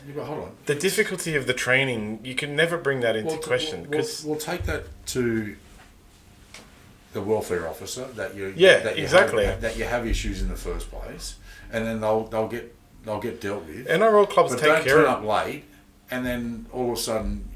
Yeah, but hold on. The difficulty of the training, you can never bring that into question. We'll take that to the welfare officer that you exactly that you have issues in the first place, and then they'll get dealt with. NRL clubs take care of. But don't turn up late, and then all of a sudden,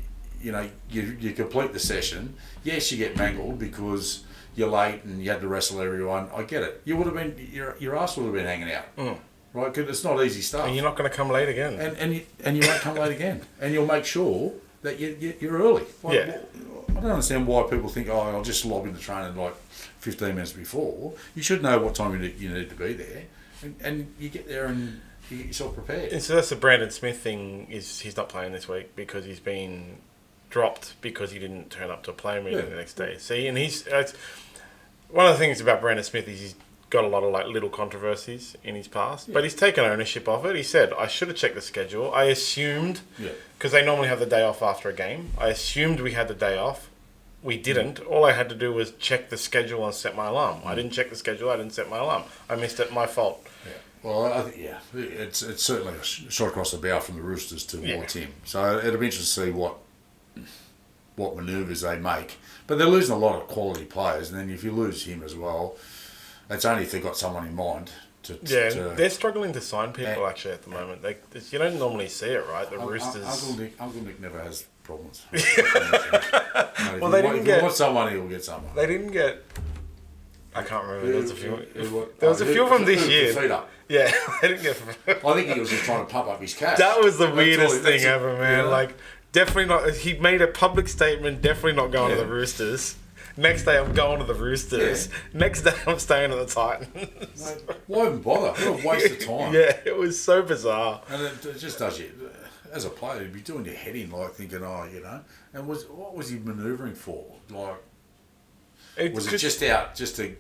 you know, you complete the session. Yes, you get mangled because you're late and you had to wrestle everyone. I get it. You would have been your ass would have been hanging out, right? Because it's not easy stuff. And you're not going to come late again. And you won't come late again. And you'll make sure that you're early. Yeah. I don't understand why people think, oh, I'll just log into training like 15 minutes before. You should know what time you need to be there, and you get there and you get yourself prepared. And so that's the Brandon Smith thing. Is he's not playing this week because he's been dropped because he didn't turn up to a playing meeting the next day. See, and one of the things about Brandon Smith is he's got a lot of like little controversies in his past, but he's taken ownership of it. He said, I should have checked the schedule. I assumed, because they normally have the day off after a game, I assumed we had the day off. We didn't. All I had to do was check the schedule and set my alarm. I didn't check the schedule. I didn't set my alarm. I missed it. My fault. Yeah. Well, I think, it's certainly a shot across the bow from the Roosters towards him. So it'll be interesting to see what manoeuvres they make. But they're losing a lot of quality players, and then if you lose him as well, it's only if they've got someone in mind. They're struggling to sign people actually at the moment. You don't normally see it, right? The Roosters. Uncle Nick never has problems. Well, they didn't get. Want someone, he'll get someone. They didn't get. I can't remember. There was a few. There was a few from this year. Yeah, they didn't get. I think he was just trying to pump up his cash. That was the weirdest thing ever, man. Like, definitely not. He made a public statement. Definitely not going to the Roosters. Next day, I'm going to the Roosters. Yeah. Next day, I'm staying at the Titans. Mate, why even bother? What a waste of time. Yeah, it was so bizarre. And it just does you, as a player, you'd be doing your head in, like thinking, and what was he manoeuvring for? Like, was it just out, just to,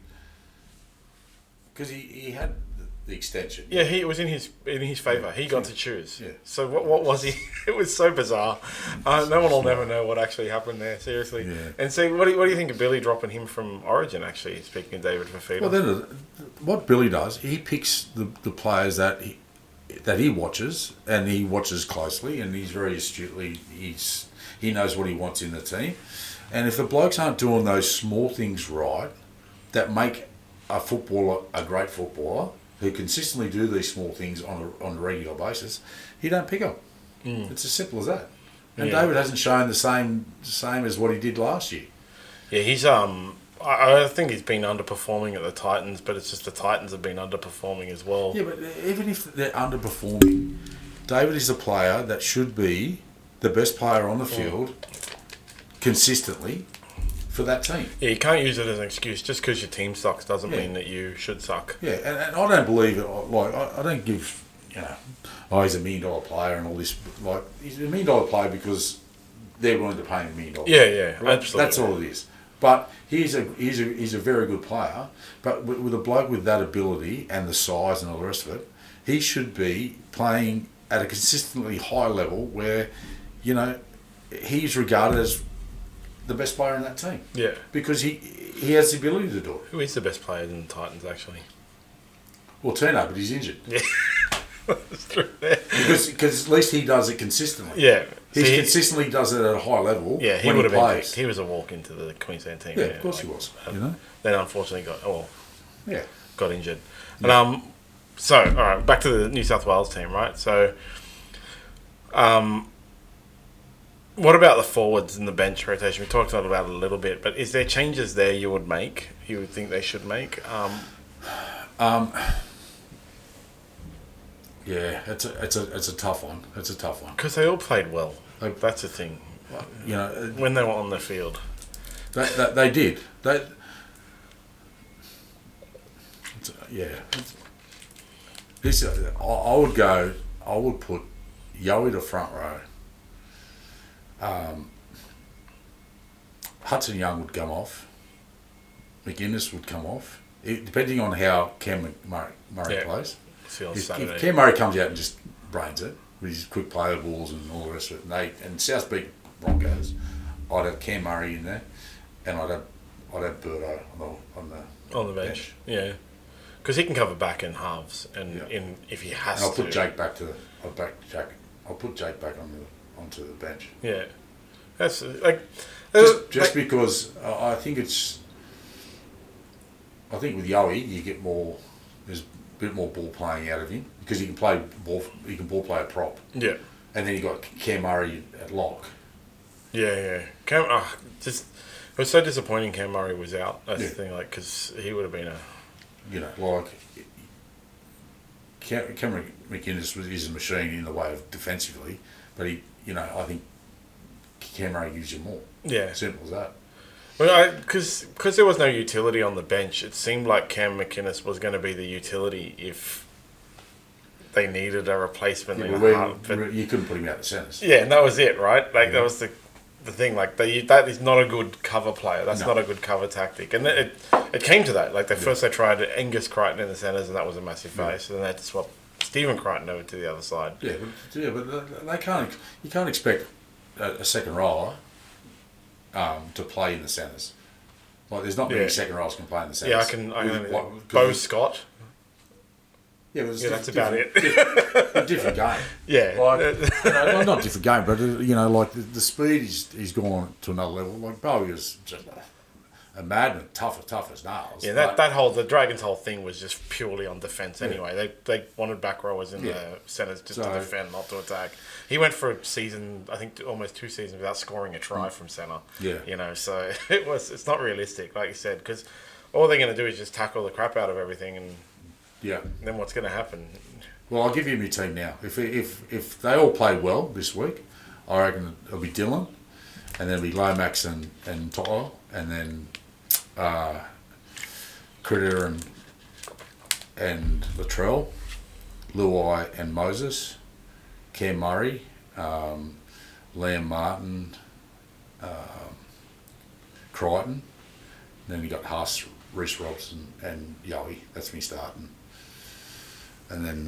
because he had the extension. Yeah, it was in his favour. He got to choose. Yeah. So what was he? It was so bizarre. No one will never know what actually happened there. Seriously. Yeah. And see, what do you think of Billy dropping him from Origin? Actually, speaking of David Fafita. Well, then what Billy does, he picks the players that he watches, and he watches closely, and he's very astutely. He knows what he wants in the team, and if the blokes aren't doing those small things right, that make a footballer a great footballer, who consistently do these small things on a regular basis, he don't pick them. It's as simple as that. And David hasn't shown the same as what he did last year. Yeah, he's I think he's been underperforming at the Titans, but it's just the Titans have been underperforming as well. Yeah, but even if they're underperforming, David is a player that should be the best player on the field consistently for that team. Yeah, you can't use it as an excuse. Just because your team sucks doesn't mean that you should suck. Yeah, and I don't believe it. Like, I don't give, he's $1 million player and all this. Like, he's $1 million player because they're willing to pay him $1 million. Yeah, right? absolutely. That's all it is. But he's a very good player. But with a bloke with that ability and the size and all the rest of it, he should be playing at a consistently high level where, he's regarded as the best player in that team. Yeah. Because he has the ability to do it. Who is the best player in the Titans, actually? Well, Tino, but he's injured. Yeah. That's true. Because at least he does it consistently. Yeah. He consistently does it at a high level. Yeah, he would have been picked. He was a walk into the Queensland team. Yeah, of course he was. Then unfortunately got injured. Yeah. And, so, all right, back to the New South Wales team, right? So, what about the forwards and the bench rotation? We talked about it a little bit, but is there changes there you would make? You would think they should make? Yeah, it's a tough one. It's a tough one because they all played well. That's the thing. When they were on the field, they did. I would put Gowie to front row. Hudson Young would come off. McInnes would come off. Depending on how Cam Murray plays. If Cam Murray comes out and just brains it with his quick player balls and all the rest of it, and South beat Broncos, I'd have Cam Murray in there, and I'd have Birdo on the bench. Yeah, because he can cover back in halves, and if he has to. I'll put Jake back I'll put Jake back onto the bench. Yeah, that's because I think with Gowie you get more. There's a bit more ball playing out of him because he can play ball. He can ball play a prop. Yeah, and then you got Cam Murray at lock. Yeah. It was so disappointing. Cam Murray was out. That's the thing, because he would have been Cameron McInnes is a machine in the way of defensively, but I think Cam Murray gives you more. Yeah, simple as that. Well, because there was no utility on the bench, it seemed like Cam McInnes was going to be the utility if they needed a replacement. You couldn't put him out the centres. Yeah, and that was it, right? That was the thing. That is not a good cover player. That's not a good cover tactic. And it came to that. First they tried Angus Crichton in the centres, and that was a massive face. And then they had to swap Stephen Crichton over to the other side. Yeah, but they can't. You can't expect a second rower to play in the centres. There's not many second rows can play in the centres. Yeah, I can Bo Scott. Yeah, but it's that's about it. A different game. Yeah. Like, not different game, but, like the speed he's gone to another level. Like, Bowie is just a madman, tough as nails. Yeah, the Dragons' whole thing was just purely on defence anyway. They wanted back rowers in the centres just to defend, not to attack. He went for a season, I think almost 2 seasons without scoring a try from centre. Yeah. So it's not realistic, like you said, because all they're going to do is just tackle the crap out of everything, and then what's going to happen? Well, I'll give you my team now. If they all play well this week, I reckon it'll be Dylan, and then it'll be Lomax and Toto, and then Critter and Latrell, Luai and Moses, Cam Murray, Liam Martin, Crichton. Then you got Haas, Reece Robson, and Yowie. That's me starting. And then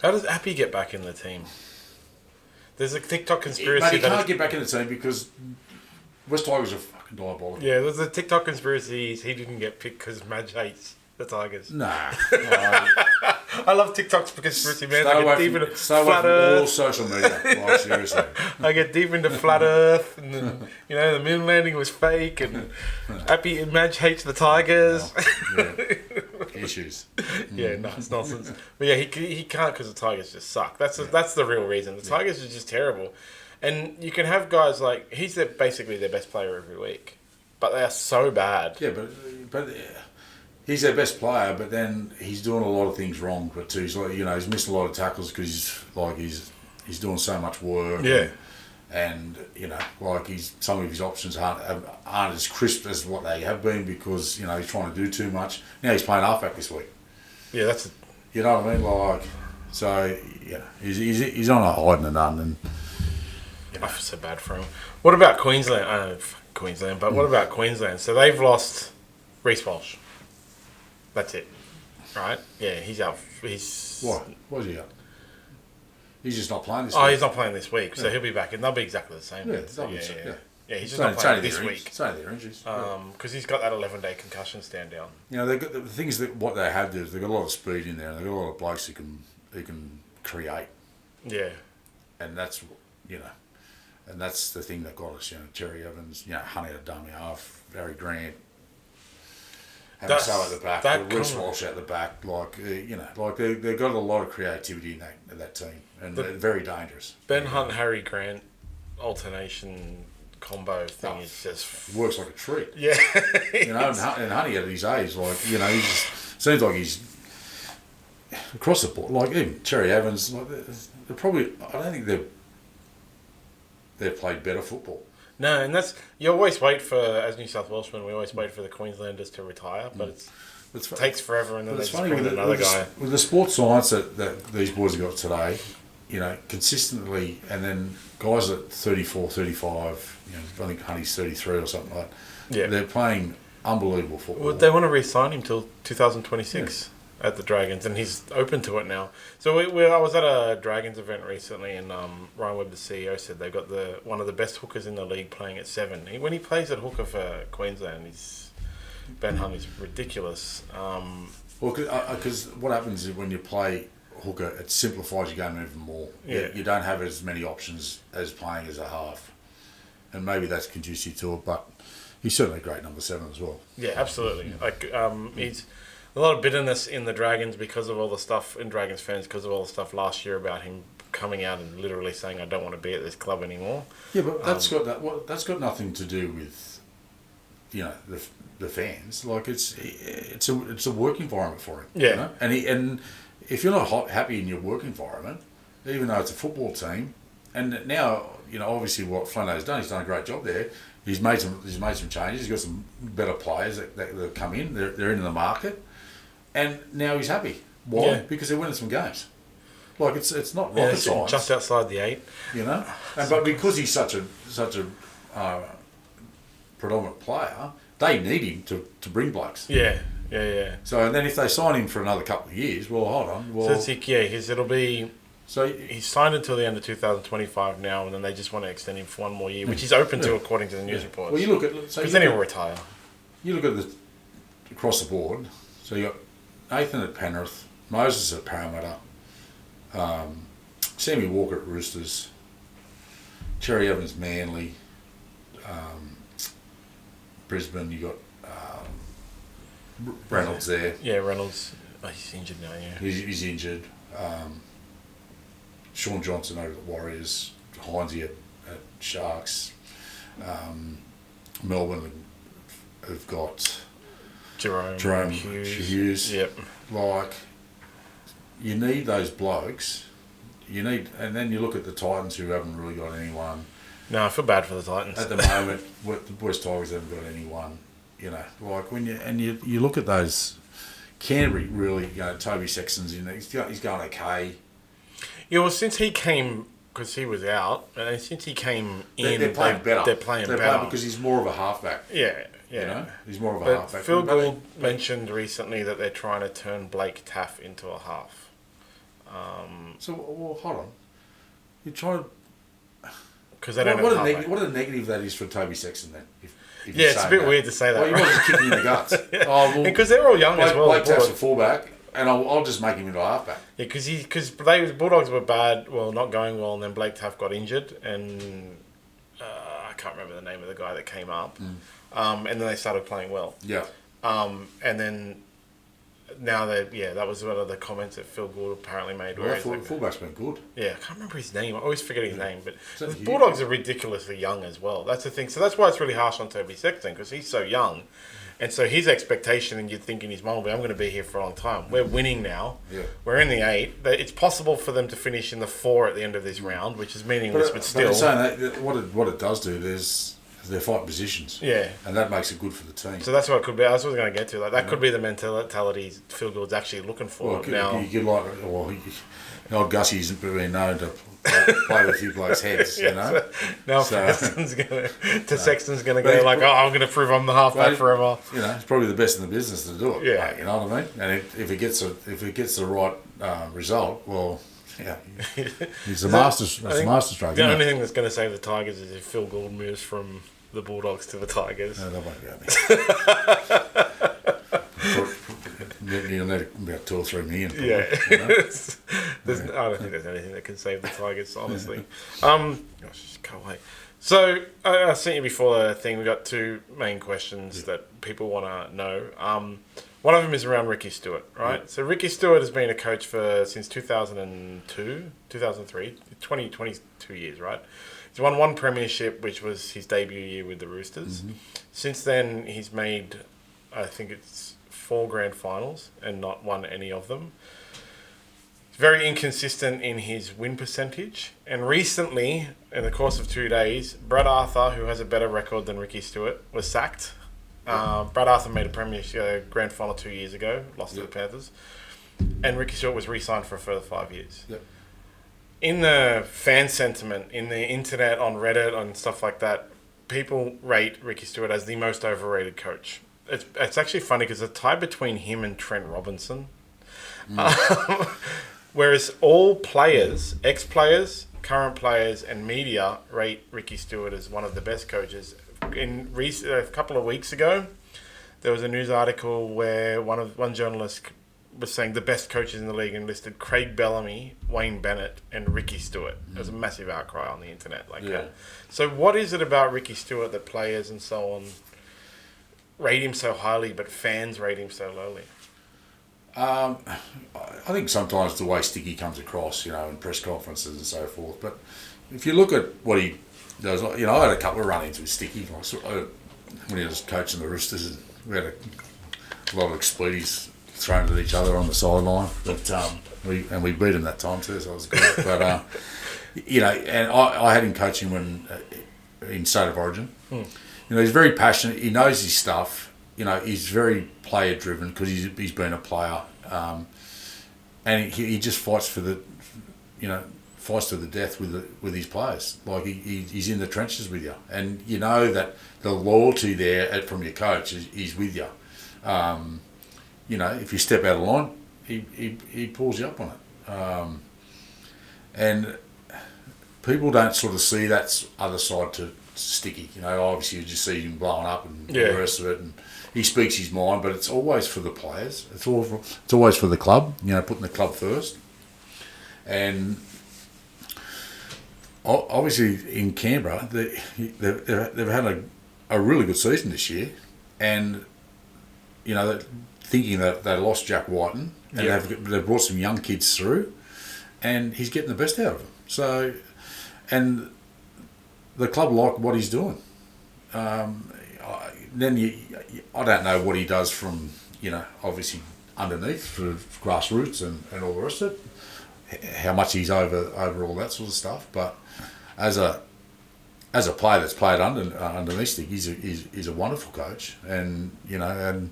how does Appy get back in the team? There's a TikTok conspiracy. Mate, he can't get back in the team because West Tigers are fucking diabolical. Yeah, there's a TikTok conspiracy. He didn't get picked because Madge hates the Tigers. Nah. I love TikTok's conspiracy, man. Stay away from all social media. Like, seriously. I get deep into flat Earth, and then, the moon landing was fake, and Appy and Madge hates the Tigers. Issues. Yeah, no, it's nonsense. But yeah, he can't because the Tigers just suck. That's the real reason. The Tigers are just terrible. And you can have guys like, he's basically their best player every week. But they are so bad. Yeah, but he's their best player, but then he's doing a lot of things wrong. But too, he's like, he's missed a lot of tackles because he's doing so much work. Yeah. And some of his options aren't as crisp as what they have been because he's trying to do too much. Now he's playing halfback this week. Yeah, that's. You know what I mean? Like, so he's on a hiding and none. And I feel so bad for him. What about Queensland? I don't know Queensland, but what about Queensland? So they've lost Reece Walsh. That's it, right? Yeah, he's out. What? What's he out? He's just not playing this week. week. He's not playing this week, so he'll be back, and they'll be exactly the same. Yeah, yeah. He's just not playing this week. It's only their injuries. Because he's got that 11-day concussion stand down. They've got the thing is that what they have is they've got a lot of speed in there, and they've got a lot of blokes who can create. Yeah. And that's and that's the thing that got us. Cherry Evans, Honey at dummy half, Barry Grant. Having Sal at the back, Reece Walsh at the back, they've got a lot of creativity in that team, and they're very dangerous. Ben Hunt, Harry Grant alternation combo thing is just works like a treat. Yeah, and Honey at his age, he just seems like he's across the board. Like even Cherry Evans, they're probably. I don't think they've played better football. No, and you always wait for, as New South Welshmen, we always wait for the Queenslanders to retire, but it takes forever, and then they just bring in another guy. With the sports science that these boys have got today, consistently, and then guys at 34, 35, I think Honey's 33 or something like that, they're playing unbelievable football. Well, they want to re-sign him till 2026. At the Dragons, and he's open to it now. So I was at a Dragons event recently, and Ryan Webb, the CEO, said they've got one of the best hookers in the league playing at 7. When he plays at hooker for Queensland, Ben Hunt is ridiculous. Well, because what happens is when you play hooker, it simplifies your game even more. Yeah. You don't have as many options as playing as a half, and maybe that's conducive to it. But he's certainly a great number 7 as well. Yeah, absolutely. He's a lot of bitterness in the Dragons because of all the stuff, in Dragons fans, because of all the stuff last year about him coming out and literally saying, "I don't want to be at this club anymore." Yeah, but that's got nothing to do with, the fans. Like it's a work environment for him. Yeah, and if you're not happy in your work environment, even though it's a football team, and now obviously what Flano's done, he's done a great job there. He's made some changes. He's got some better players that come in. They're in the market. And now he's happy. Why? Yeah. Because they're winning some games. Like it's not rocket science. Just outside the 8. But because he's such a predominant player, they need him to bring blokes. Yeah. So and then if they sign him for another couple of years, well, hold on. Well, because it'll be. So he's signed until the end of 2025 now, and then they just want to extend him for one more year, which he's open to according to the news reports. Well, you look at because then he'll retire. You look at across the board. So you got Nathan at Penrith, Moses at Parramatta, Sammy Walker at Roosters, Cherry Evans Manly, Brisbane. You got Reynolds there. Yeah, Reynolds. Oh, he's injured now. Yeah, He's injured. Sean Johnson over at Warriors, Heinzie at Sharks. Melbourne have got Jerome Hughes. Yep. Like, you need those blokes. And then you look at the Titans, who haven't really got anyone. No, I feel bad for the Titans. At the moment, the West Tigers haven't got anyone. Like when you look at those, Canterbury really, Toby Sexton's in there. He's going okay. Yeah, well, since he came, because he was out, and since he came in, they're playing better. They're playing better because he's more of a halfback. Yeah. He's more of a But halfback. Phil Gould mentioned recently that they're trying to turn Blake Taff into a half. Hold on. You're trying to. Because they don't have what a negative that is for Toby Sexton then. If yeah, it's a bit weird to say that. Well, you might just kick him in the guts. Because they're all young as well. Blake Taff's a fullback, and I'll just make him into a halfback. Yeah, because Bulldogs were bad, not going well, and then Blake Taff got injured, and I can't remember the name of the guy that came up. And then they started playing well. Yeah. And then now that was one of the comments that Phil Gould apparently made. Well, fullback's been good. Yeah, I can't remember his name. I always forget his name. But the Hugh? Bulldogs are ridiculously young as well. That's the thing. So that's why it's really harsh on Toby Sexton, because he's so young. And so his expectation, and you'd think in his mind, I'm going to be here for a long time. We're winning now. Yeah. We're in the 8. It's possible for them to finish in the 4 at the end of this round, which is meaningless, but still. But saying that, what it does do, they're fighting positions. Yeah. And that makes it good for the team. So that's what it could be. That's what I was going to get to. Like, that could be the mentality Phil Gould's actually looking for. Well, you could old Gussie's been known to play with a few blokes' heads, Now Sexton's going to go like, I'm going to prove I'm the halfback forever. It's probably the best in the business to do it. Yeah. Mate, you know what I mean? And if it gets the right result, well, yeah, it's a master stroke. The only thing that's going to save the Tigers is if Phil Gould moves from the Bulldogs to the Tigers. No, that won't be You'll need about 2 or 3 million. Probably, yeah. I don't think there's anything that can save the Tigers, honestly. Gosh, can't wait. So, I sent you before the thing. We've got 2 main questions that people want to know. One of them is around Ricky Stewart, right? Yeah. So Ricky Stewart has been a coach since 2002, 2003, 22 years, right? He's won 1 premiership, which was his debut year with the Roosters. Mm-hmm. Since then, he's made, I think it's 4 grand finals and not won any of them. He's very inconsistent in his win percentage. And recently, in the course of 2 days, Brad Arthur, who has a better record than Ricky Stewart, was sacked. Brad Arthur made a premiership grand final 2 years ago, lost to the Panthers. And Ricky Stewart was re-signed for a further 5 years. Yep. In the fan sentiment, in the internet, on Reddit, on stuff like that, people rate Ricky Stewart as the most overrated coach. It's actually funny because it's a tie between him and Trent Robinson. Whereas all players, ex-players, current players, and media rate Ricky Stewart as one of the best coaches. A couple of weeks ago, there was a news article where one journalist was saying the best coaches in the league and listed Craig Bellamy, Wayne Bennett, and Ricky Stewart. There was a massive outcry on the internet. So what is it about Ricky Stewart that players and so on rate him so highly, but fans rate him so lowly? I think sometimes the way Sticky comes across, in press conferences and so forth. But if you look at what he does, I had a couple of run-ins with Sticky when he was coaching the Roosters. We had a lot of expletives thrown at each other on the sideline, but we beat him that time too, so it was good. But and I had him coaching when in State of Origin. He's very passionate. He knows his stuff. He's very player driven because he's been a player, and he just fights for the, fights to the death with his players. Like he's in the trenches with you, and you know that the loyalty there from your coach is with you. If you step out of line, he pulls you up on it, and people don't sort of see that other side to Sticky. Obviously you just see him blowing up and all the rest of it, and he speaks his mind, but it's always for the players. It's always for the club. Putting the club first. And obviously in Canberra, they've had a really good season this year, and thinking that they lost Jack Whiten, and they've brought some young kids through, and he's getting the best out of them. So, and the club like what he's doing. Then I don't know what he does from obviously underneath for grassroots and all the rest of it. How much he's over all that sort of stuff, but as a player that's played underneath Stick, he's a wonderful coach, and and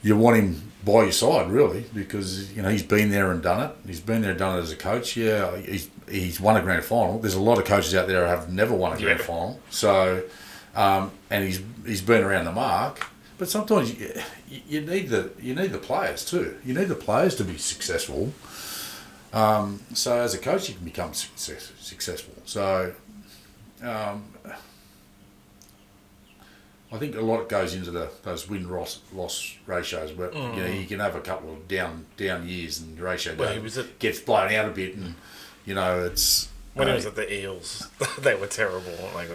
you want him by your side really, because he's been there and done it. He's been there and done it as a coach. Yeah, he's won a grand final. There's a lot of coaches out there who have never won a grand final. So, and he's been around the mark. But sometimes you need the players too. You need the players to be successful. So as a coach, you can become successful. So. I think a lot goes into those win-loss ratios, but you can have a couple of down years and the ratio gets blown out a bit, and it's when he was at the Eels, they were terrible. Like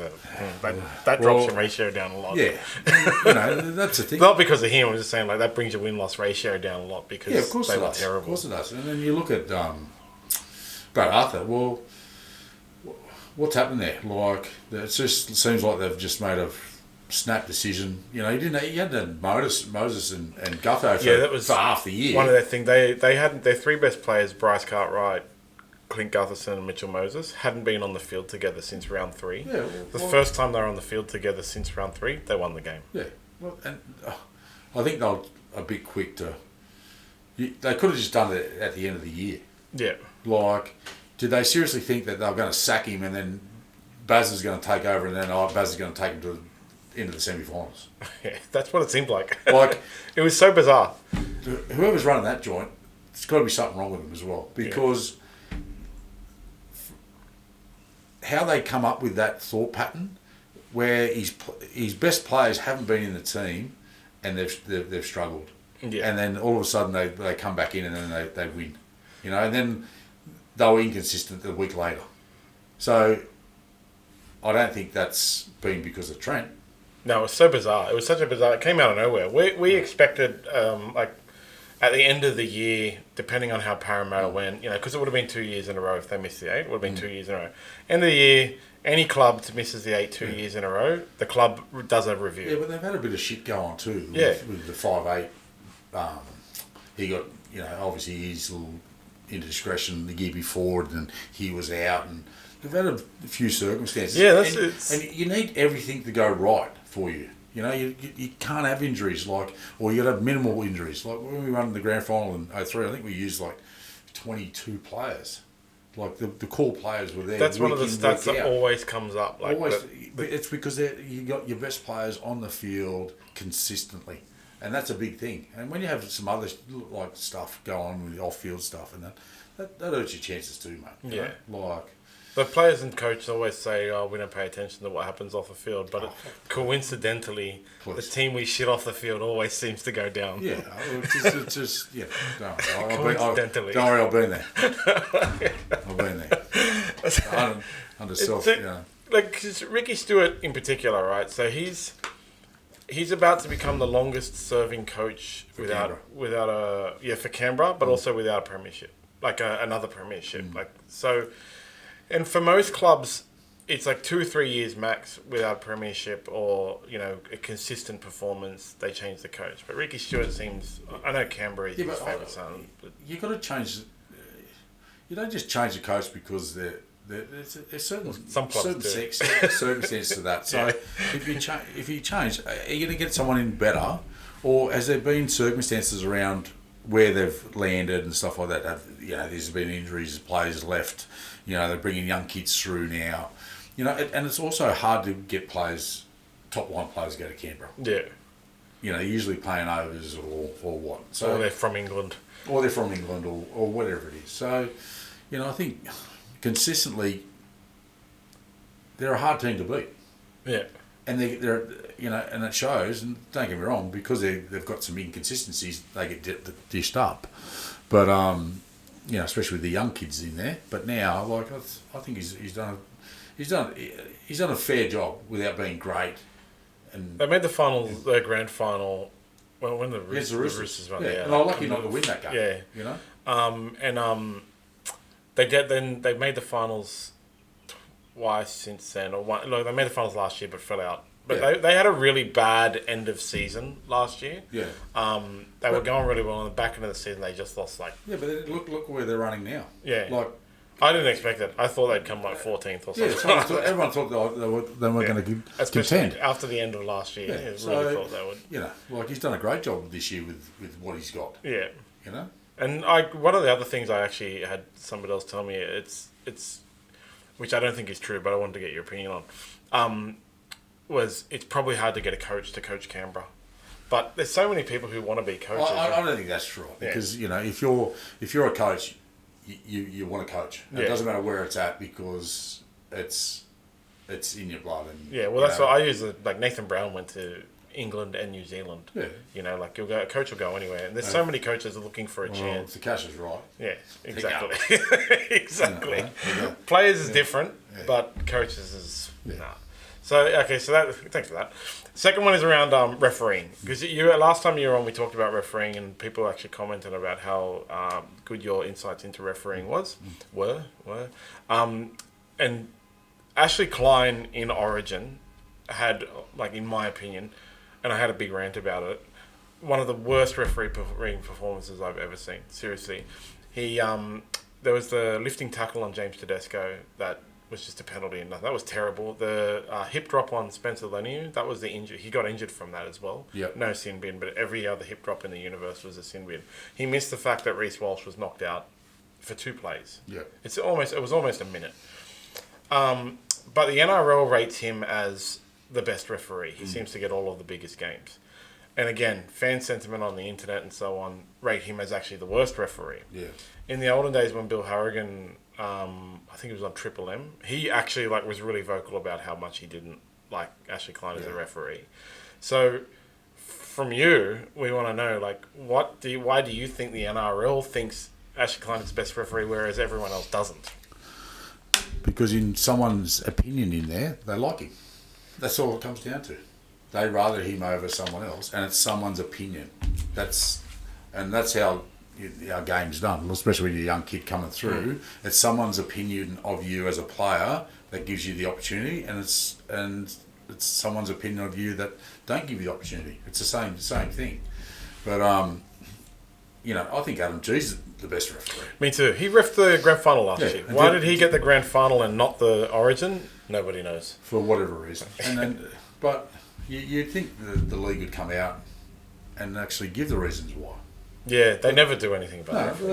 that drops your ratio down a lot. Yeah, that's the thing. Not because of him. I'm just saying that brings your win-loss ratio down a lot because of course they it were does. terrible. Of course it does. And then you look at Brad Arthur. Well, what's happened there? Like, it just seems like they've just made a snap decision. He had Moses and Gutho for half the year. One of their things, they had their three best players, Bryce Cartwright, Clint Gutherson and Mitchell Moses, hadn't been on the field together since round 3. Yeah, the first time they were on the field together since round 3, they won the game. Yeah, well, and I think they were a bit quick to. They could have just done it at the end of the year. Yeah, like. Did they seriously think that they were going to sack him and then Baz is going to take over and then Baz is going to take him into the semi-finals? Yeah, that's what it seemed like. It was so bizarre. Whoever's running that joint, there's got to be something wrong with them as well, because how they come up with that thought pattern where his best players haven't been in the team and they've struggled, and then all of a sudden they come back in and then they win, and then they were inconsistent the week later. So I don't think that's been because of Trent. No, it was so bizarre. It was such a bizarre... It came out of nowhere. We expected, at the end of the year, depending on how Parramatta went, because it would have been 2 years in a row if they missed the 8. It would have been 2 years in a row. End of the year, any club that misses the 8 2 years in a row, the club does a review. Yeah, but they've had a bit of shit go on too. With the 5-8. He got, obviously his little indiscretion the year before, and he was out, and they've had a few circumstances. Yeah, and you need everything to go right for you. You can't have injuries or you got to have minimal injuries. Like when we won the grand final in 2003, I think we used 22 players. Like the core players were there. That's one of the stats that always comes up. It's because you got your best players on the field consistently. And that's a big thing. And when you have some other stuff go on with the off-field stuff, and that hurts your chances too, mate. Yeah. The players and coaches always say, we don't pay attention to what happens off the field. But coincidentally, the team we shit off the field always seems to go down. Yeah. It's just Coincidentally. Don't worry, I've been there. I've been there. Under self, Ricky Stewart in particular, right? So he's about to become the longest serving coach for Canberra, but also without a premiership, another premiership. And for most clubs, it's 2 or 3 years max without a premiership or a consistent performance. They change the coach, but Ricky Stewart seems. I know Canberra is his favourite son. But you got to change. You don't just change the coach because there's certain circumstances to that. So if you change, are you going to get someone in better, or has there been circumstances around where they've landed and stuff like that? There's been injuries, players left. They're bringing young kids through now. And it's also hard to get top line players to go to Canberra. Yeah. Usually playing overs or what. So or they're from England. Or whatever it is. So, I think consistently they're a hard team to beat. Yeah. and they're and it shows. And don't get me wrong, because they've got some inconsistencies, they get dished up. But especially with the young kids in there. But now, like I think he's done a fair job without being great. And they made the grand final. Well, when the Roosters won, and they're lucky not to win that game. Yeah, they made the finals twice since then, they made the finals last year but fell out. But they had a really bad end of season last year. Yeah. They were going really well. On the back end of the season, they just lost Yeah, but look where they're running now. Yeah. Like, I didn't expect it. I thought they'd come like 14th or something. Yeah, everyone thought they were going to contend. After the end of last year. Yeah. Really thought they would. He's done a great job this year with what he's got. Yeah. And one of the other things I actually had somebody else tell me, it's which I don't think is true, but I wanted to get your opinion on, was it's probably hard to get a coach to coach Canberra. But there's so many people who want to be coaches. I don't think that's true, because if you're a coach, you want to coach. It doesn't matter where it's at, because it's in your blood. And that's what I use. Like Nathan Brown went to England and New Zealand. Yeah. A coach will go anywhere, and there's so many coaches are looking for a chance. If the cash is right. Yeah, exactly. Exactly. Players is different, but coaches is nah. So thanks for that. Second one is around refereeing, because last time you were on, we talked about refereeing, and people actually commented about how good your insights into refereeing were. And Ashley Klein in Origin had, like, in my opinion, and I had a big rant about it, one of the worst refereeing performances I've ever seen. Seriously, there was the lifting tackle on James Tedesco that was just a penalty and nothing. That was terrible. The hip drop on Spencer Leniu, that was the injury. He got injured from that as well. Yep. No sin bin, but every other hip drop in the universe was a sin bin. He missed the fact that Reece Walsh was knocked out for 2 plays. Yeah. It was almost a minute. But the NRL rates him as the best referee. He seems to get all of the biggest games. And again, fan sentiment on the internet and so on rate him as actually the worst referee. Yeah. In the olden days when Bill Harrigan, I think it was on Triple M, he actually was really vocal about how much he didn't like Ashley Klein as a referee. So from you, we want to know, why do you think the NRL thinks Ashley Klein is the best referee, whereas everyone else doesn't? Because in someone's opinion in there, they like him. That's all it comes down to. They rather him over someone else, and it's someone's opinion. That's how our game's done, especially with a young kid coming through. It's someone's opinion of you as a player that gives you the opportunity, and it's someone's opinion of you that don't give you the opportunity. It's the same thing. But I think Adam G's the best referee. Me too. He reffed the grand final last year. Why did he get the grand final and not the Origin? Nobody knows. For whatever reason. And then, but you'd think the league would come out and actually give the reasons why. Yeah, they never do anything about it. They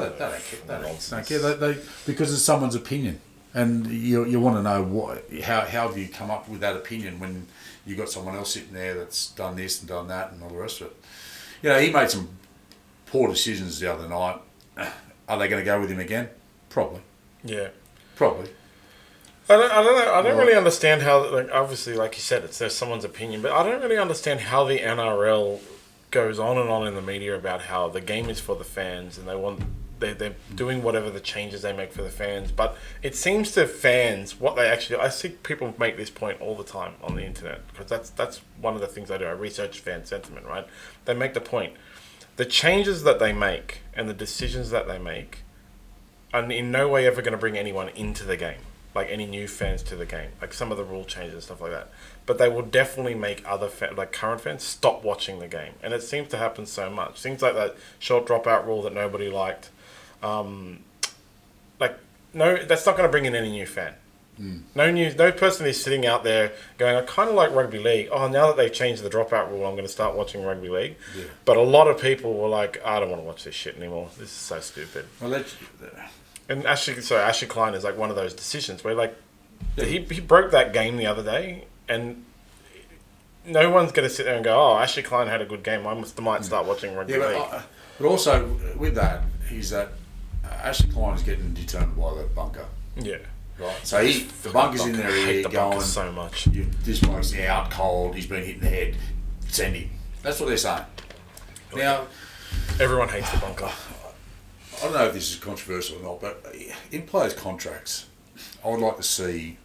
don't care. Because it's someone's opinion. And you want to know how have you come up with that opinion when you got someone else sitting there that's done this and done that and all the rest of it. He made some poor decisions the other night. Are they going to go with him again? Probably. Yeah. Probably. I don't know. I don't really understand how. Obviously, like you said, there's someone's opinion, but I don't really understand how the NRL goes on and on in the media about how the game is for the fans and they're doing whatever the changes they make for the fans. But it seems to fans what they actually. I see people make this point all the time on the internet, because that's one of the things I do. I research fan sentiment. Right? They make the point. The changes that they make and the decisions that they make are in no way ever going to bring anyone into the game, like any new fans to the game, like some of the rule changes and stuff like that. But they will definitely make other current fans stop watching the game, and it seems to happen so much. Things like that short dropout rule that nobody liked. No, that's not going to bring in any new fan. No person is sitting out there going, I kind of like rugby league. Oh, now that they've changed the dropout rule, I'm going to start watching rugby league. Yeah. But a lot of people were like, I don't want to watch this shit anymore. This is so stupid. Well, and Ashley Klein is like one of those decisions where he broke that game the other day, and no one's going to sit there and go, oh, Ashley Klein had a good game. I might start watching rugby league. But also with that is that Ashley Klein is getting determined by the bunker. Yeah. right? So the bunker's in their ear going, so much. This bloke's out cold, he's been hit in the head, send him. That's what they're saying. Now, everyone hates the bunker. I don't know if this is controversial or not, but in players' contracts, I would like to see,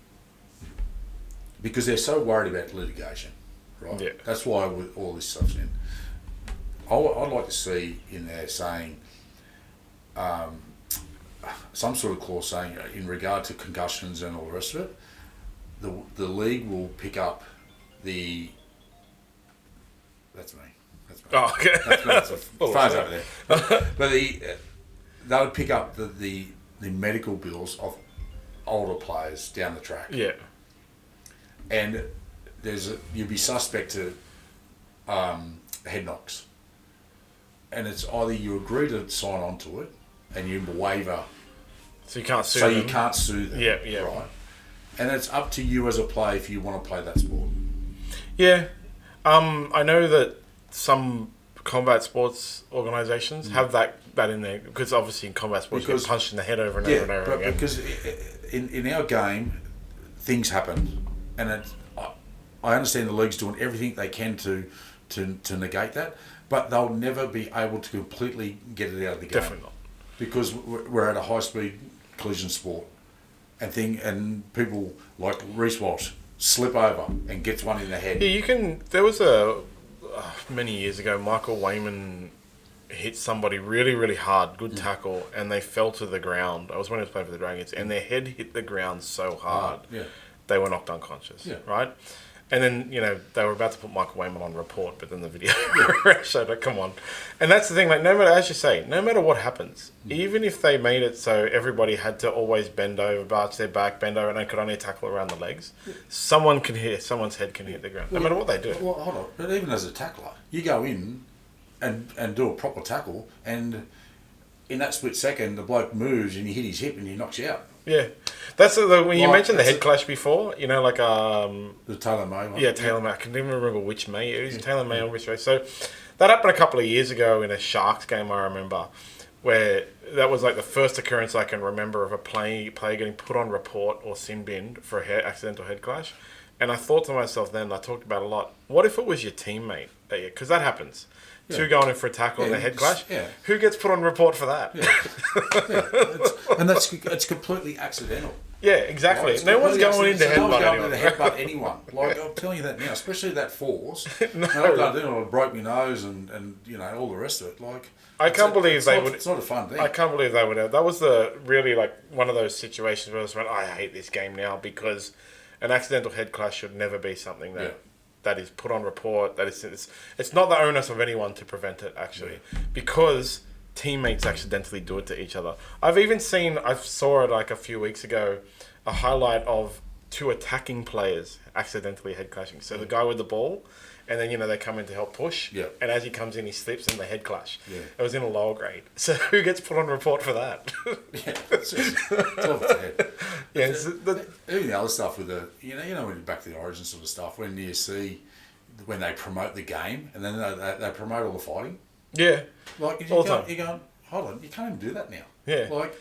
because they're so worried about litigation, right? Yeah. That's why all this stuff's in. I'd like to see in there saying, some sort of clause saying, in regard to concussions and all the rest of it, the league will pick up the. That's me. Oh, okay. That's phone's over there. But they would pick up the medical bills of older players down the track. Yeah. And you'd be suspect to head knocks. And it's either you agree to sign on to it and you waiver. So you can't sue them. You can't sue them. Yeah. Right. And it's up to you as a player if you want to play that sport. Yeah. I know that some combat sports organisations have that in there, because obviously in combat sports you get punched in the head over and over and over again. Because in our game, things happen. And I understand the league's doing everything they can to negate that, but they'll never be able to completely get it out of the game. Definitely not. Because we're at a high-speed collision sport, and people like Reece Walsh slip over and gets one in the head. Yeah, you can. There was many years ago, Michael Wayman hit somebody really, really hard, good tackle, and they fell to the ground. I was when he was playing for the Dragons, and their head hit the ground so hard, they were knocked unconscious, right? And then, they were about to put Michael Wayman on report, but then the video showed it, come on. And that's the thing, like, no matter, as you say, no matter what happens, even if they made it so everybody had to always bend over, arch their back, bend over, and they could only tackle around the legs, someone's head can hit the ground, no matter what they do. Well, hold on, but even as a tackler, you go in and do a proper tackle, and in that split second, the bloke moves and you hit his hip and he knocks you out. Yeah, that's when you mentioned the head clash before. The Taylor May one. Yeah, Taylor May. I can't even remember which May. It was Taylor May on which race. So that happened a couple of years ago in a Sharks game. I remember where that was like the first occurrence I can remember of a player getting put on report or sin binned for accidental head clash. And I thought to myself then, I talked about a lot. What if it was your teammate? Because that happens. Yeah. Two going in for a tackle and a head clash. Yeah. Who gets put on report for that? And it's completely accidental. Yeah, exactly. No one's going in to headbutt anyone. Like, I'm telling you that now, especially that force. No. I broke my nose and all the rest of it. Like, I can't believe they would. It's not a fun thing. I can't believe they would. That was really one of those situations where I just went, I hate this game now, because an accidental head clash should never be something that is put on report. It's not the onus of anyone to prevent it, actually, because teammates accidentally do it to each other. I saw it like a few weeks ago, a highlight of two attacking players accidentally head clashing. So the guy with the ball, and then they come in to help push, and as he comes in, he slips and they head clash. Yeah. It was in a lower grade. So who gets put on report for that? It's off its head. Even the other stuff with when you're back to the Origin sort of stuff, when you see when they promote the game and then they promote all the fighting. Yeah. Like you're going, hold on, you can't even do that now. Yeah. Like,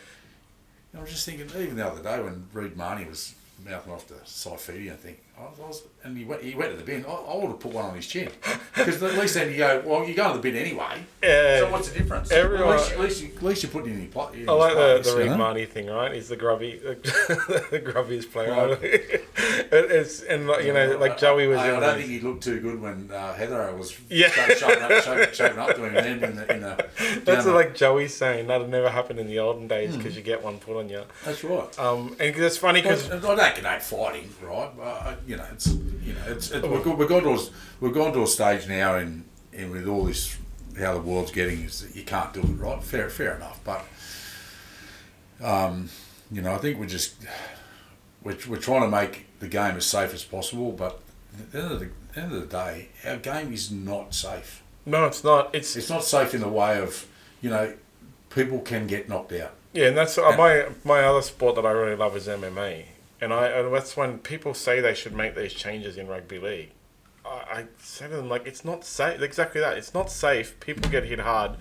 I was just thinking, even the other day when Reed Marnie was mouthing off to Saifidi, I think, and he went to the bin, I would have put one on his chin. Because at least then you go, well, you're going to the bin anyway. So what's the difference? At least you're putting it in your place. I like the Reed Marnie thing, right? He's the grubbiest player. Right. Like Joey was. I don't think he looked too good when Heather was shoving up to him then in the. That's like Joey saying that'd never happen in the olden days because you get one put on you. That's right. And it's funny because I don't condone fighting, right? We've gone to a stage now in with all this how the world's getting is that you can't do it, right? Fair enough, but I think we're trying to make the game as safe as possible, but at the end of the day, our game is not safe. No, it's not. It's not safe in the way of people can get knocked out. Yeah, and that's my other sport that I really love is MMA. And that's when people say they should make these changes in rugby league. I say to them, it's not safe. Exactly that. It's not safe. People get hit hard.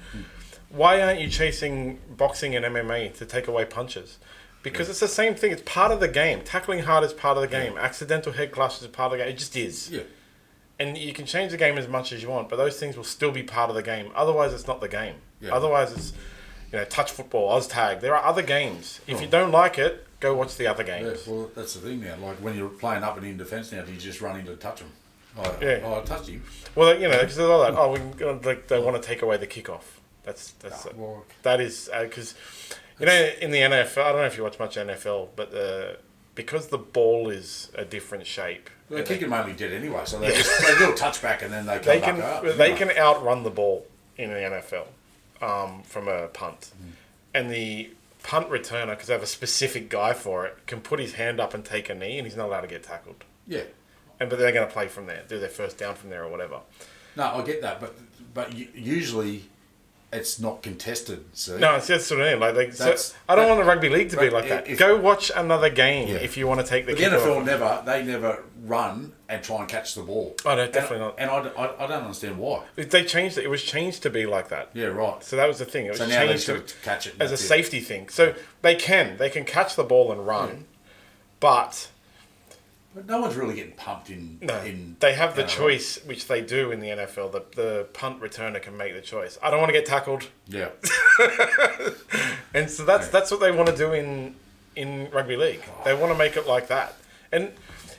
Why aren't you chasing boxing and MMA to take away punches? Because it's the same thing. It's part of the game. Tackling hard is part of the game. Accidental head clash is part of the game. It just is. Yeah. And you can change the game as much as you want, but those things will still be part of the game. Otherwise, it's not the game. Yeah. Otherwise, it's, touch football, Oztag. There are other games. If you don't like it, go watch the other games. Yeah, well, that's the thing now. Like when you're playing up and in defence now, do you just run in to touch them? I touched him. Well, because there's all that. They want to take away the kickoff. That is because in the NFL, I don't know if you watch much NFL, but because the ball is a different shape. Well, the kicker mainly did anyway, so they do a touchback and then they come back up. They can outrun the ball in the NFL from a punt, and the punt returner, because they have a specific guy for it, can put his hand up and take a knee, and he's not allowed to get tackled. Yeah. But they're going to play from there, do their first down from there or whatever. No, I get that, but usually it's not contested. See? No, it's just what I mean. I don't want the rugby league to be like that. Go watch another game if you want to take the. But the NFL never run and try and catch the ball. Oh no, definitely not. And I don't understand why. They changed it. It was changed to be like that. Yeah, right. So that was the thing. It was now changed to catch it as a safety thing. So they can catch the ball and run, but no one's really getting pumped in. No, they have the choice, which they do in the NFL. The punt returner can make the choice. I don't want to get tackled. Yeah. And so that's what they want to do in rugby league. They want to make it like that. And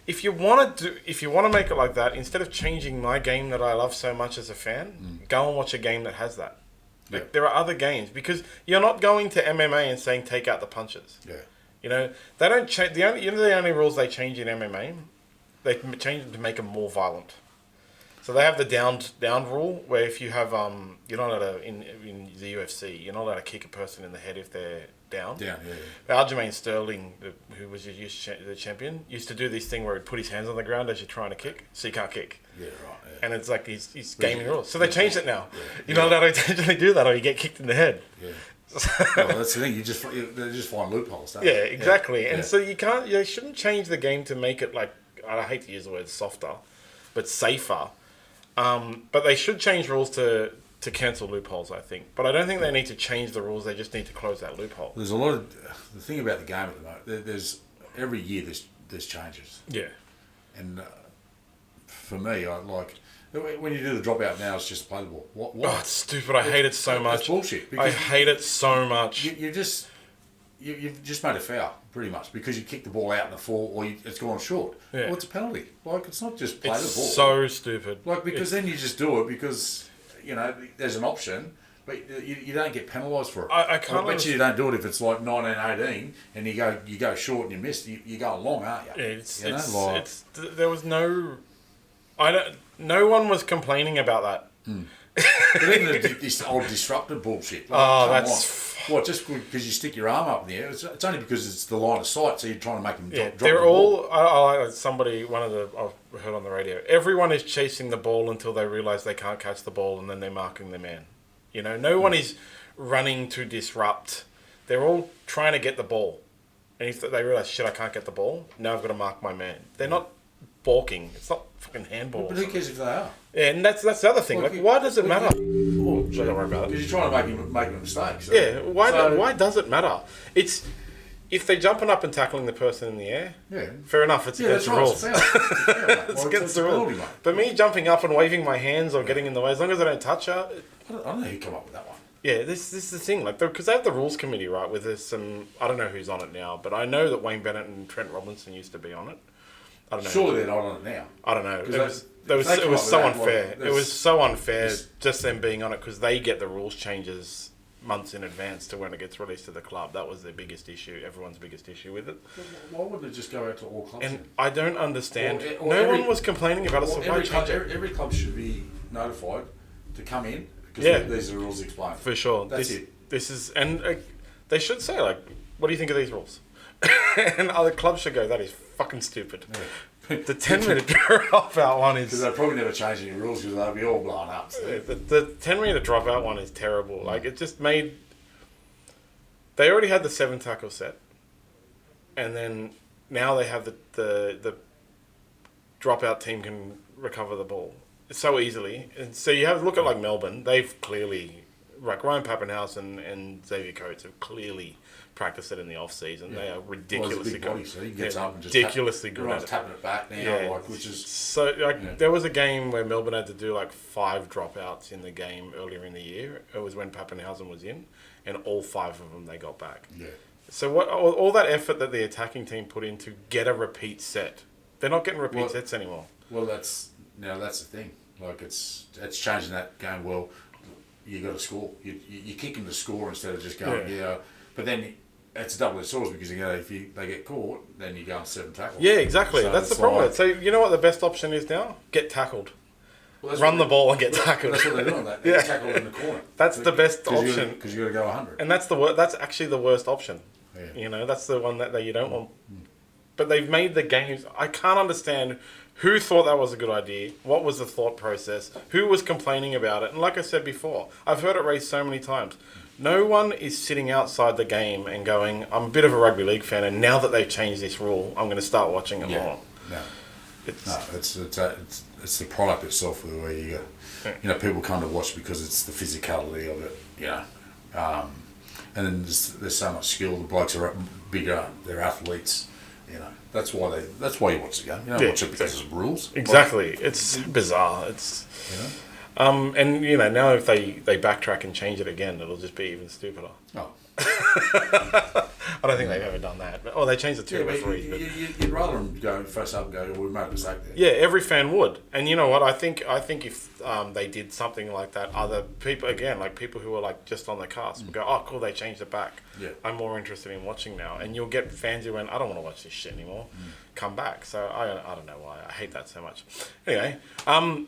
if you want to make it like that, instead of changing my game that I love so much as a fan, go and watch a game that has that. There are other games, because you're not going to MMA and saying take out the punches. Yeah. They don't change. The only rules they change in MMA, they change them to make them more violent. So they have the down rule, where if you have you're not allowed to in the UFC, you're not allowed to kick a person in the head if they're down. Yeah. Aljamain Sterling, who was the champion, used to do this thing where he'd put his hands on the ground as you're trying to kick, so you can't kick. Yeah, right. Yeah. And it's like he's gaming rules. So they changed it now. You're not allowed to intentionally do that, or you get kicked in the head. Yeah. Well, that's the thing. They just find loopholes. Don't they? Exactly. And so you shouldn't change the game to make it like, I hate to use the word softer, but safer. But they should change rules to cancel loopholes, I think. But I don't think they need to change the rules. They just need to close that loophole. There's a lot of the thing about the game at the moment. There's every year there's changes. Yeah. And for me, I like. When you do the dropout now, it's just play the ball. What? Oh, it's stupid. I hate it so much. It's bullshit. I hate it so much. You've just made a foul, pretty much, because you kicked the ball out in the full, or it's gone short. Yeah. Well, it's a penalty. Like, it's not just play the ball. It's so stupid. Like, because then you just do it because, there's an option, but you don't get penalised for it. I can't. I bet you don't do it if it's like 1918 and you go short and you miss. You go long, aren't you? Yeah, there was no. No one was complaining about that. But even this old disruptive bullshit. What, just because you stick your arm up in the air? It's only because it's the line of sight, so you're trying to make them drop they're the ball. I heard on the radio, everyone is chasing the ball until they realise they can't catch the ball, and then they're marking the man. No one is running to disrupt. They're all trying to get the ball. And if they realise, shit, I can't get the ball, now I've got to mark my man. They're not balking. It's not fucking handball. But who cares if they are? Yeah, and that's the other thing. Why does it matter? Don't worry about it. Because you're trying to make a mistake. So. Yeah, why does it matter? It's if they're jumping up and tackling the person in the air. Yeah, fair enough. It's against the rules. It's against the rules. But me jumping up and waving my hands or getting in the way, as long as I don't touch her. I don't know who came up with that one. Yeah, this is the thing, because they have the rules committee, right? With this, I don't know who's on it now, but I know that Wayne Bennett and Trent Robinson used to be on it. I don't know. Surely they're not on it now. I don't know. It was so unfair. It was so unfair just them being on it, because they get the rules changes months in advance to when it gets released to the club. That was their biggest issue, everyone's biggest issue with it. Why wouldn't it just go out to all clubs? And I don't understand. No one was complaining about it, so why change it? Every club should be notified to come in, because these are the rules explained. For sure. That's it. This is, and they should say, what do you think of these rules? And other clubs should go, that is fucking stupid. Yeah. The 10-minute dropout one is... Because they probably never change any rules, because they'll be all blown up. So. Yeah, the 10-minute dropout one is terrible. Like, it just made... They already had the 7 tackle set. And then now they have the dropout team can recover the ball so easily. And so you have look at like Melbourne. They've clearly like Ryan Pappenhausen and Xavier Coates have clearly practiced it in the off season. They are ridiculously big body, so he gets up and just ridiculously good at it. Tapping it back now, which is so. There was a game where Melbourne had to do 5 dropouts in the game earlier in the year. It was when Pappenhausen was in, and all 5 of them they got back. Yeah. So what? All that effort that the attacking team put in to get a repeat set, they're not getting repeat sets anymore. Well, that's the thing. It's changing that game. Well, you got to score. You kick them to score instead of just going But then it's a double-edged sword because if they get caught, then you go on 7 tackles. Yeah, exactly. So that's the problem. So you know what the best option is now? Get tackled. Well, run the ball and get tackled. That's what they're doing. They get tackled in the corner. That's the best option because you got to go 100. And that's actually the worst option. Yeah. That's the one that you don't want. But they've made the games. I can't understand who thought that was a good idea. What was the thought process? Who was complaining about it? And like I said before, I've heard it raised so many times. No one is sitting outside the game and going, I'm a bit of a rugby league fan, and now that they've changed this rule, I'm going to start watching it more. No. It's the product itself where you people come to watch because it's the physicality of it, and then there's so much skill. The blokes are bigger, they're athletes, That's why you watch the game. You don't watch it because of rules. Exactly. It's bizarre. It's and now if they backtrack and change it again, it'll just be even stupider. Oh. I don't think they've ever done that. But, they changed the 2 referees. You'd rather them go face up and go, we made a mistake there. Yeah, every fan would. And you know what? I think if they did something like that, other people, again, like people who are just on the cusp, would go, oh, cool, they changed it back. Yeah. I'm more interested in watching now. And you'll get fans who went, I don't want to watch this shit anymore. Come back. So I don't know why. I hate that so much. Anyway,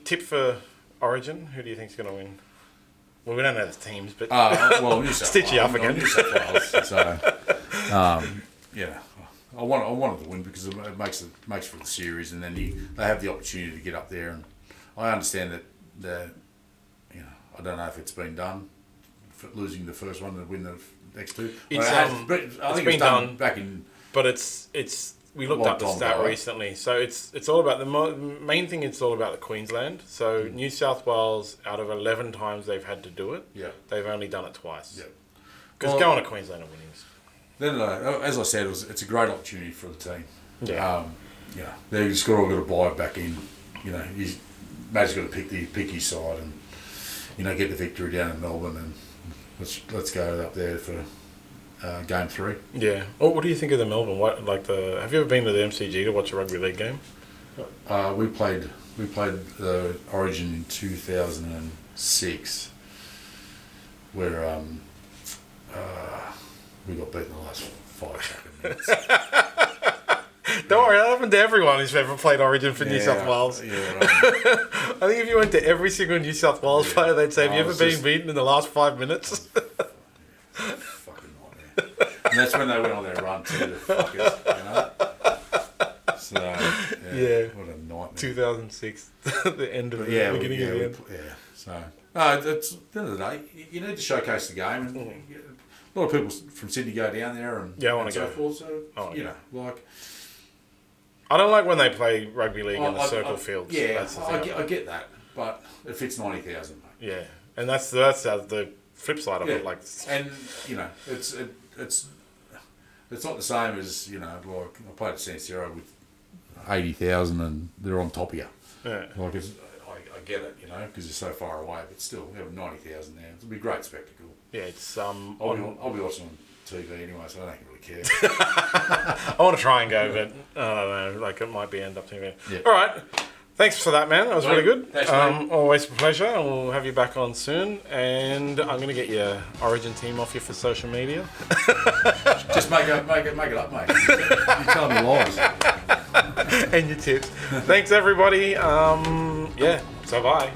tip for Origin. Who do you think's going to win? Well, we don't know the teams, but New South stitch you up again. New South Wales. So, I wanted to win because it makes for the series, and then they have the opportunity to get up there. And I understand that I don't know if it's been done, for losing the first one and win the next 2. I think it's done back in. But it's. We looked up the stat recently, so it's all about the main thing. It's all about the Queensland. So New South Wales, out of 11 times they've had to do it, they've only done it twice. Yeah, because going to Queensland are winnings. Then, as I said, it's a great opportunity for the team. Yeah, they've just all got to buy it back in. Matt's got to pick his side and get the victory down in Melbourne, and let's go up there for. Game 3. Yeah. What do you think of the Melbourne? Have you ever been to the MCG to watch a rugby league game? We played the Origin in 2006, where we got beaten the last 5 minutes. Don't worry, that happened to everyone who's ever played Origin for New South Wales. Yeah, I think if you went to every single New South Wales player, they'd say, have you ever been beaten in the last 5 minutes? And that's when they went on their run too, the fuckers, So, what a nightmare. 2006, the end of the beginning of the end. So, it's at the end of the day, you need to showcase the game. And a lot of people from Sydney go down there and I want to go. Forth, so, I don't like when they play rugby league in the circle fields. Yeah, that's the thing I get that, but it fits 90,000. Yeah, and that's the flip side of it. And it's not the same as I played at San Siro with 80,000 and they're on top of you. Yeah, I get it, because you're so far away, but still, we have 90,000 there. It'll be a great spectacle. Yeah, it's I'll be watching on TV anyway, so I don't really care. I want to try and go, but I don't know. It might end up TV. Yeah. All right. Thanks for that, man. That was really good. Thanks, always a pleasure, and we'll have you back on soon. And I'm going to get your Origin team off you for social media. Just make it up, mate. You're telling me lies. And your tips. Thanks, everybody. So bye.